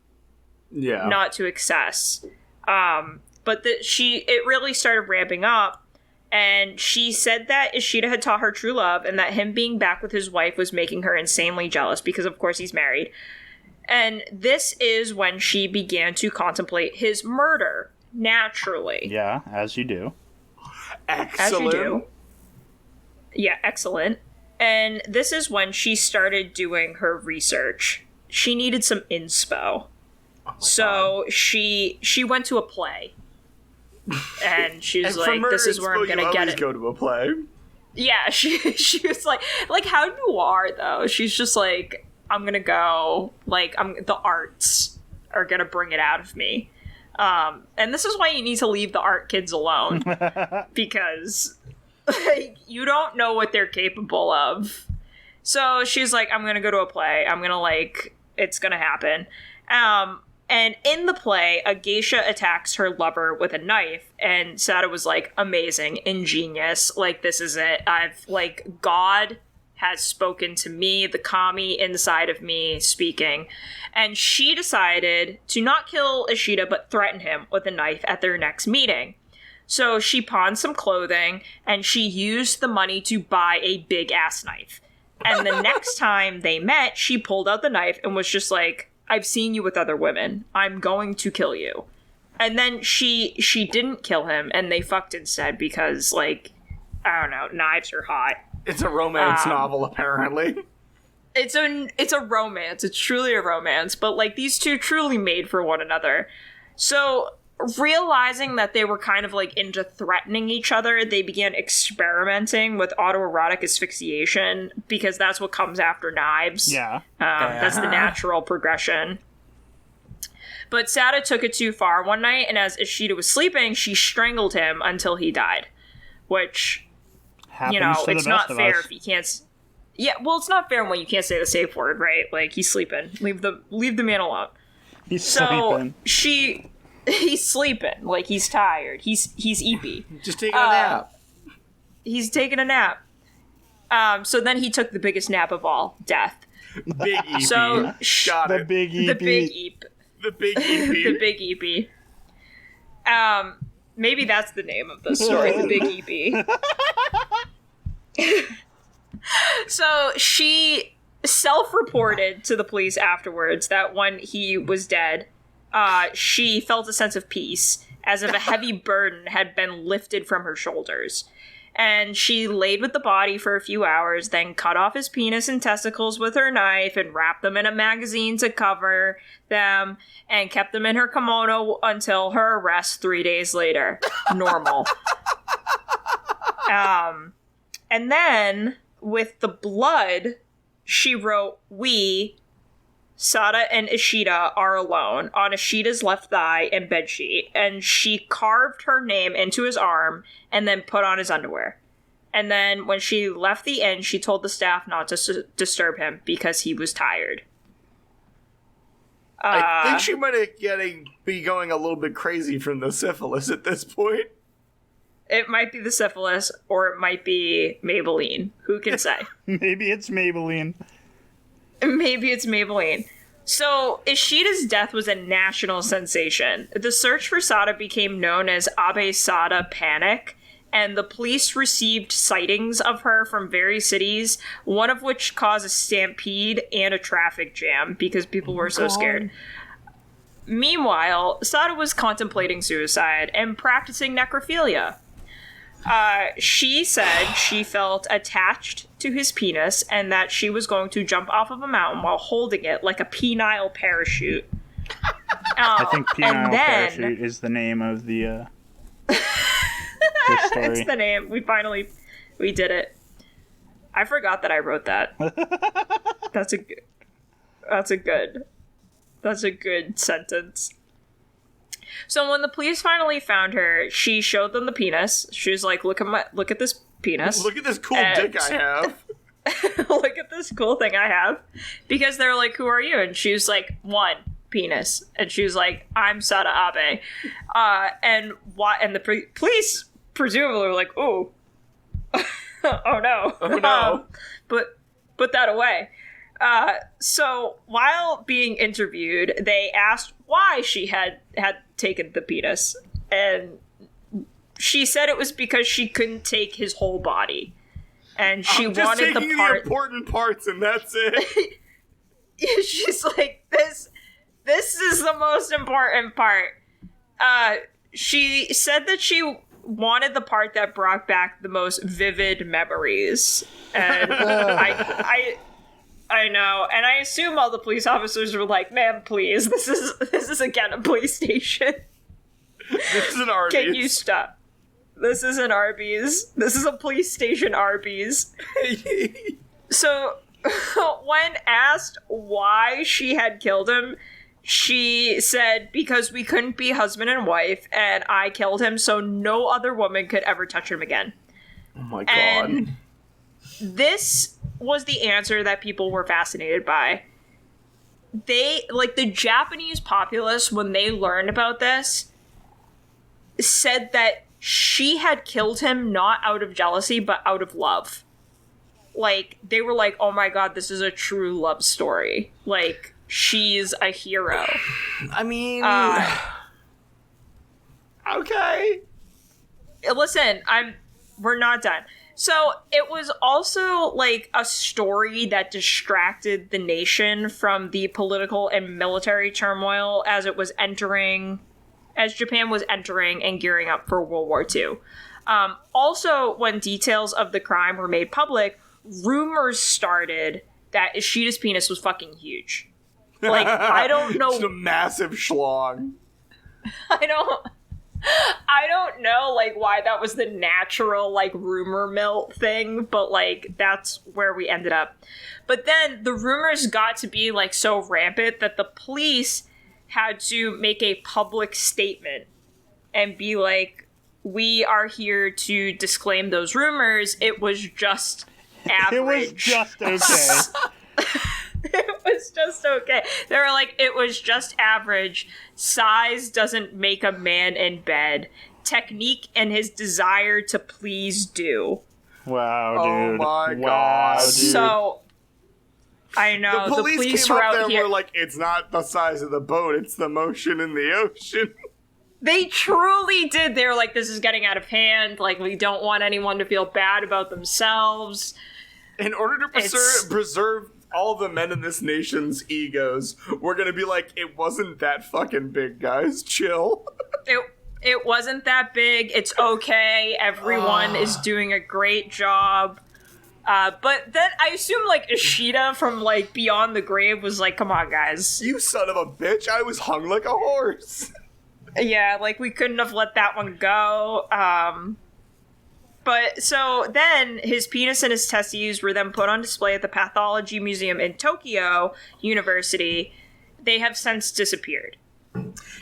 Yeah. not to excess. But it really started ramping up, and she said that Ishida had taught her true love, and that him being back with his wife was making her insanely jealous, because of course he's married. And this is when she began to contemplate his murder, naturally. Yeah, as you do. Excellent. As you do. Yeah, excellent. And this is when she started doing her research. She needed some inspo. So she went to a play. And she was like, this is where I'm going to get it. Go to a play. Yeah, she was like how noir though. She's just like, I'm going to go, like, the arts are going to bring it out of me. And this is why you need to leave the art kids alone. Because like, you don't know what they're capable of. So she's like, I'm going to go to a play. I'm going to, like, it's going to happen. And in the play, a geisha attacks her lover with a knife, and Sada was like, amazing, ingenious, like, this is it. God has spoken to me, the kami inside of me speaking. And she decided to not kill Ishida, but threaten him with a knife at their next meeting. So she pawned some clothing, and she used the money to buy a big-ass knife. And the next time they met, she pulled out the knife and was just like, I've seen you with other women. I'm going to kill you. And then she didn't kill him, and they fucked instead because, like, I don't know, knives are hot. It's a romance novel, apparently. It's a romance. It's truly a romance. But, like, these two truly made for one another. So, realizing that they were kind of, like, into threatening each other, they began experimenting with autoerotic asphyxiation, because that's what comes after knives. Yeah. That's the natural progression. But Sada took it too far one night, and as Ishida was sleeping, she strangled him until he died. Which, Happens to it's the not best of fair us. if you can't... Yeah, well, it's not fair when you can't say the safe word, right? Like, he's sleeping. Leave the man alone. He's So, sleeping. he's sleeping. Like, he's tired. He's eepy. Just taking a nap. He's taking a nap. So then he took the biggest nap of all, death. Big EP. So, Got The it. big EP. the big eep. The big EP. The big EP. Maybe that's the name of the story, the big EP. So she self-reported to the police afterwards that when he was dead, she felt a sense of peace, as if a heavy burden had been lifted from her shoulders. And she laid with the body for a few hours, then cut off his penis and testicles with her knife and wrapped them in a magazine to cover them, and kept them in her kimono until her arrest 3 days later. Normal. And then, with the blood, she wrote, "We, Sada and Ishida, are alone," on Ishida's left thigh and bedsheet, and she carved her name into his arm and then put on his underwear. And then when she left the inn, she told the staff not to disturb him because he was tired. I think she might be going a little bit crazy from the syphilis at this point. It might be the syphilis, or it might be Maybelline. Who can say? Maybe it's Maybelline. Maybe it's Maybelline. So, Ishida's death was a national sensation. The search for Sada became known as Abe Sada Panic, and the police received sightings of her from various cities, one of which caused a stampede and a traffic jam because people were so scared. Meanwhile, Sada was contemplating suicide and practicing necrophilia. She said she felt attached to his penis and that she was going to jump off of a mountain while holding it like a penile parachute. I think Penile and then Parachute is the name of the story. it's the name. We did it. I forgot that I wrote that. That's a good sentence. So when the police finally found her, she showed them the penis. She was like, look at this penis. Look at this cool dick I have. Look at this cool thing I have. Because they're like, who are you? And she was like, one, penis. And she was like, I'm Sada Abe. And the police presumably were like, ooh. Oh no. Oh no. But put that away. So while being interviewed, they asked why she had taken the penis. And she said it was because she couldn't take his whole body. And she wanted the important parts, and that's it. She's like, this is the most important part. She said that she wanted the part that brought back the most vivid memories. And I know, and I assume all the police officers were like, "Ma'am, please, this is again a police station. This is an Arby's. Can you stop? This is an Arby's. This is a police station Arby's." So, when asked why she had killed him, she said, because we couldn't be husband and wife, and I killed him so no other woman could ever touch him again. Oh my god. And this was the answer that people were fascinated by. They, like, the Japanese populace, when they learned about this, said that she had killed him not out of jealousy, but out of love. Like, they were like, oh my god, this is a true love story. Like, she's a hero. I mean... okay. Listen, we're not done. So, it was also, like, a story that distracted the nation from the political and military turmoil as Japan was entering and gearing up for World War II. Also, when details of the crime were made public, rumors started that Ishida's penis was fucking huge. Like, I don't know. Just a massive schlong. I don't know, like, why that was the natural, like, rumor mill thing, but, like, that's where we ended up. But then the rumors got to be, like, so rampant that the police had to make a public statement and be like, we are here to disclaim those rumors. It was just average. It was just okay. It was just okay. They were like, it was just average. Size doesn't make a man in bed. Technique and his desire to please do. Wow, dude. Oh my wow, god. dude. So, I know, the police came were up out there and here. were like, it's not the size of the boat, it's the motion in the ocean. They truly did. They were like, this is getting out of hand. Like, we don't want anyone to feel bad about themselves. In order to preserve all the men in this nation's egos, we're gonna be like, it wasn't that fucking big, guys. Chill. It wasn't that big. It's okay. Everyone is doing a great job. But then I assume, like, Ishida from, like, Beyond the Grave was like, come on, guys. You son of a bitch, I was hung like a horse. Yeah, like, we couldn't have let that one go. But, so, then, his penis and his testes were then put on display at the Pathology Museum in Tokyo University. They have since disappeared.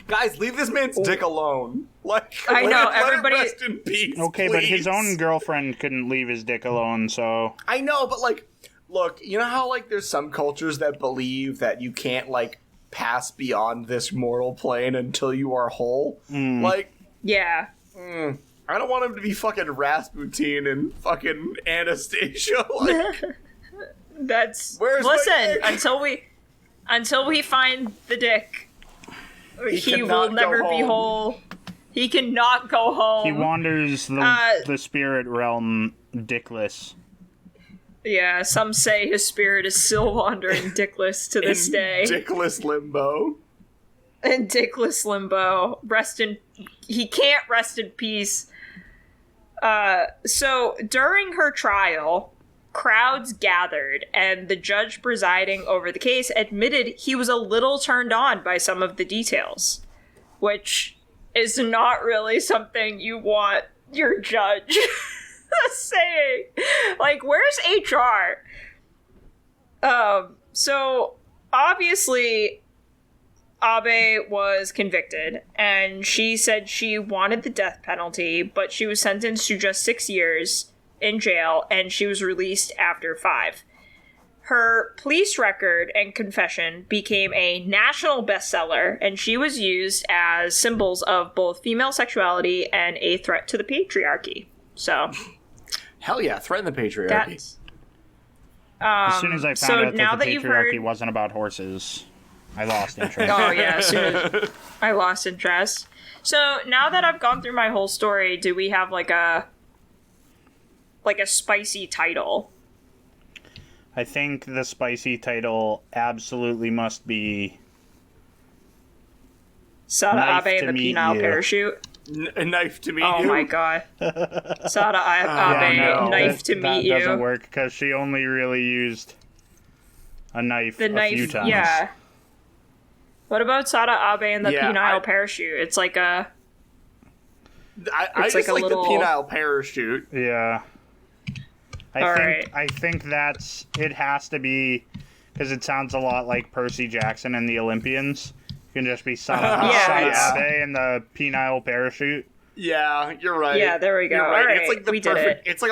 Guys, leave this man's dick alone. Like, I know, let everybody- it rest in peace, Okay, but his please. own girlfriend couldn't leave his dick alone, so... I know, but, like, look, you know how, like, there's some cultures that believe that you can't, like, pass beyond this mortal plane until you are whole? Like, Yeah. I don't want him to be fucking Rasputin and fucking Anastasia. Like, That's... Where's my Listen, dick? until we find the dick, he cannot will never go be home. whole. He cannot go home. He wanders the spirit realm dickless. Yeah, some say his spirit is still wandering dickless to this in day. dickless limbo. In dickless limbo. He can't rest in peace. So, during her trial, crowds gathered, and the judge presiding over the case admitted he was a little turned on by some of the details, which is not really something you want your judge saying. Like, where's HR? So obviously Abe was convicted, and she said she wanted the death penalty, but she was sentenced to just 6 years in jail, and she was released after 5. Her police record and confession became a national bestseller, and she was used as symbols of both female sexuality and a threat to the patriarchy. So, Hell yeah, threaten the patriarchy. that's... As soon as I found out now that the that you've patriarchy heard- wasn't about horses, I lost interest. Oh, yeah, as soon as I lost interest. So, now that I've gone through my whole story, do we have, like a spicy title? I think the spicy title absolutely must be Sada Knife Abe to and the meet penile you. parachute. A knife to meet Oh you. my god. Sada Abe, no. knife to that meet you. doesn't work because she only really used a knife The a knife, few times. yeah. What about Sada Abe and the Yeah, penile parachute? It's like a... I It's just like a like little- the penile parachute. Yeah. Alright. I think that's it has to be because it sounds a lot like Percy Jackson and the Olympians. It can just be Sada Yeah, Abe and the penile parachute. Yeah, you're right. Yeah, there we go. You're right. Alright, It's like the we did perfect. it. It's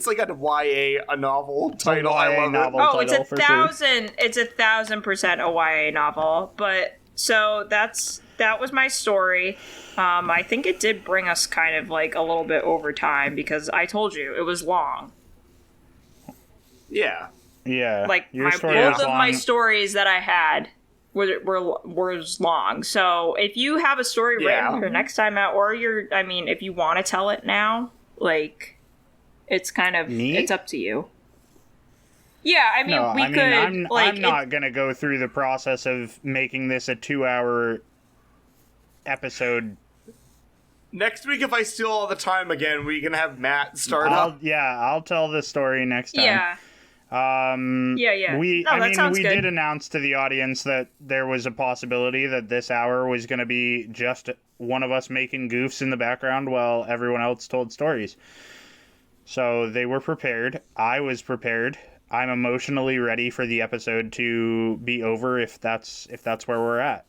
like a YA a novel title. I YA love novel. it. Oh, it's title for sure. 1,000% a YA novel. But, so that was my story. I think it did bring us kind of like a little bit over time because I told you, it was long. Yeah. Yeah. Like Your both story was of my long. stories that I had was long. So if you have a story Yeah. written for next time out, or if you want to tell it now, like, it's kind of Me? it's up to you. Yeah, I mean, No, we could I'm like not gonna go through the process of making this a 2-hour episode. Next week, if I steal all the time again, we can have Matt start I'll up. tell the story next time. Yeah, yeah. We No, that sounds we good. did announce to the audience that there was a possibility that this hour was going to be just one of us making goofs in the background while everyone else told stories. So they were prepared. I was prepared. I'm emotionally ready for the episode to be over if that's where we're at.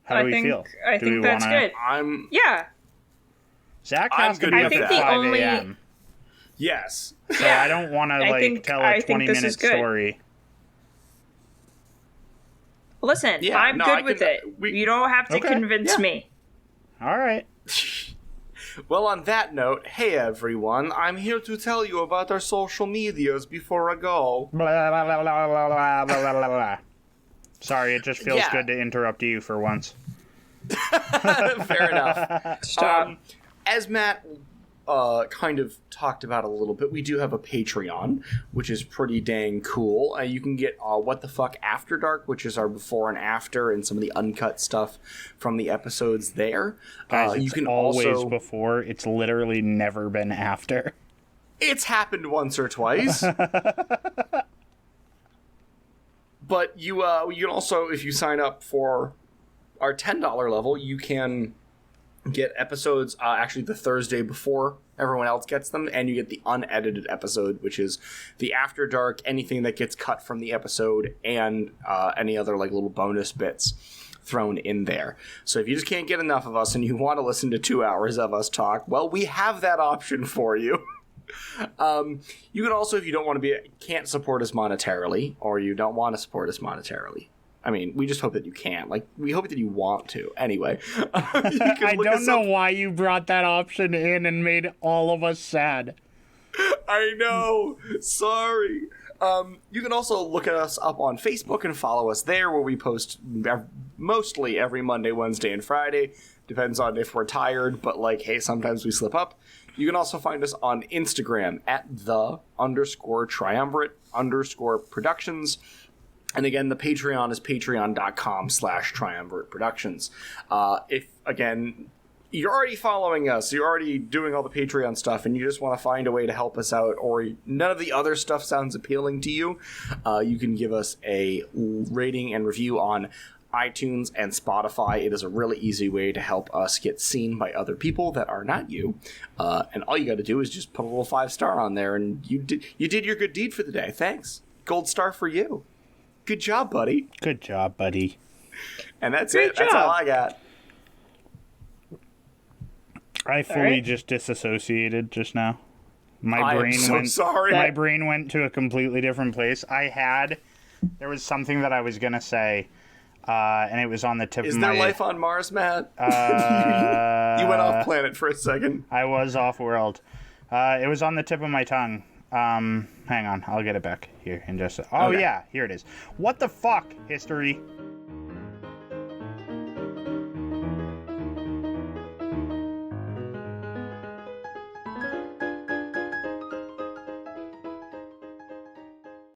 How do we feel? I Do think we that's wanna- good. I'm Yeah, Zach I'm has to good be with up that. at I think 5 the only- a.m. yes. So I don't want to tell I a think this 20-minute is good. story. listen, Yeah, I'm no, good I with can- it. You don't have to Okay, convince yeah. me. All right. Well, on that note, hey everyone, I'm here to tell you about our social medias before I go. Blah, blah, blah, blah, blah, blah, blah, blah, blah. Sorry, it just feels Yeah. good to interrupt you for once. Fair enough. Stop. As Matt kind of talked about a little bit, we do have a Patreon, which is pretty dang cool. You can get What the Fuck After Dark, which is our before and after, and some of the uncut stuff from the episodes there. Guys, You it's can always also... before. It's literally never been after. It's happened once or twice. But you can also, if you sign up for our $10 level, you can get episodes actually the Thursday before everyone else gets them, and you get the unedited episode, which is the After Dark, anything that gets cut from the episode, and any other like little bonus bits thrown in there. So if you just can't get enough of us and you want to listen to 2 hours of us talk, well, we have that option for you. You can also, if you don't want to can't support us monetarily, or you don't want to support us monetarily. I mean, we just hope that you can. Like, we hope that you want to. Anyway, you can I look don't us know up- why you brought that option in and made all of us sad. I know. Sorry. You can also look at us up on Facebook and follow us there, where we post mostly every Monday, Wednesday, and Friday. Depends on if we're tired, but like, hey, sometimes we slip up. You can also find us on Instagram at _triumvirate_productions. And again, the Patreon is patreon.com/triumvirate productions. If, again, you're already following us, you're already doing all the Patreon stuff, and you just want to find a way to help us out, or none of the other stuff sounds appealing to you, you can give us a rating and review on iTunes and Spotify. It is a really easy way to help us get seen by other people that are not you. And all you got to do is just put a little 5-star on there, and you did your good deed for the day. Thanks. Gold star for you. Good job, buddy. Good job, buddy. And that's Great it. That's job. all I got. I fully just disassociated just now. I am so sorry. My brain went to a completely different place. There was something that I was gonna say, and it was on the tip Is of there my... life on Mars, Matt? You went off planet for a second. I was off world. It was on the tip of my tongue. Hang on, I'll get it back here in just... Oh Okay. yeah, here it is. What the fuck, history?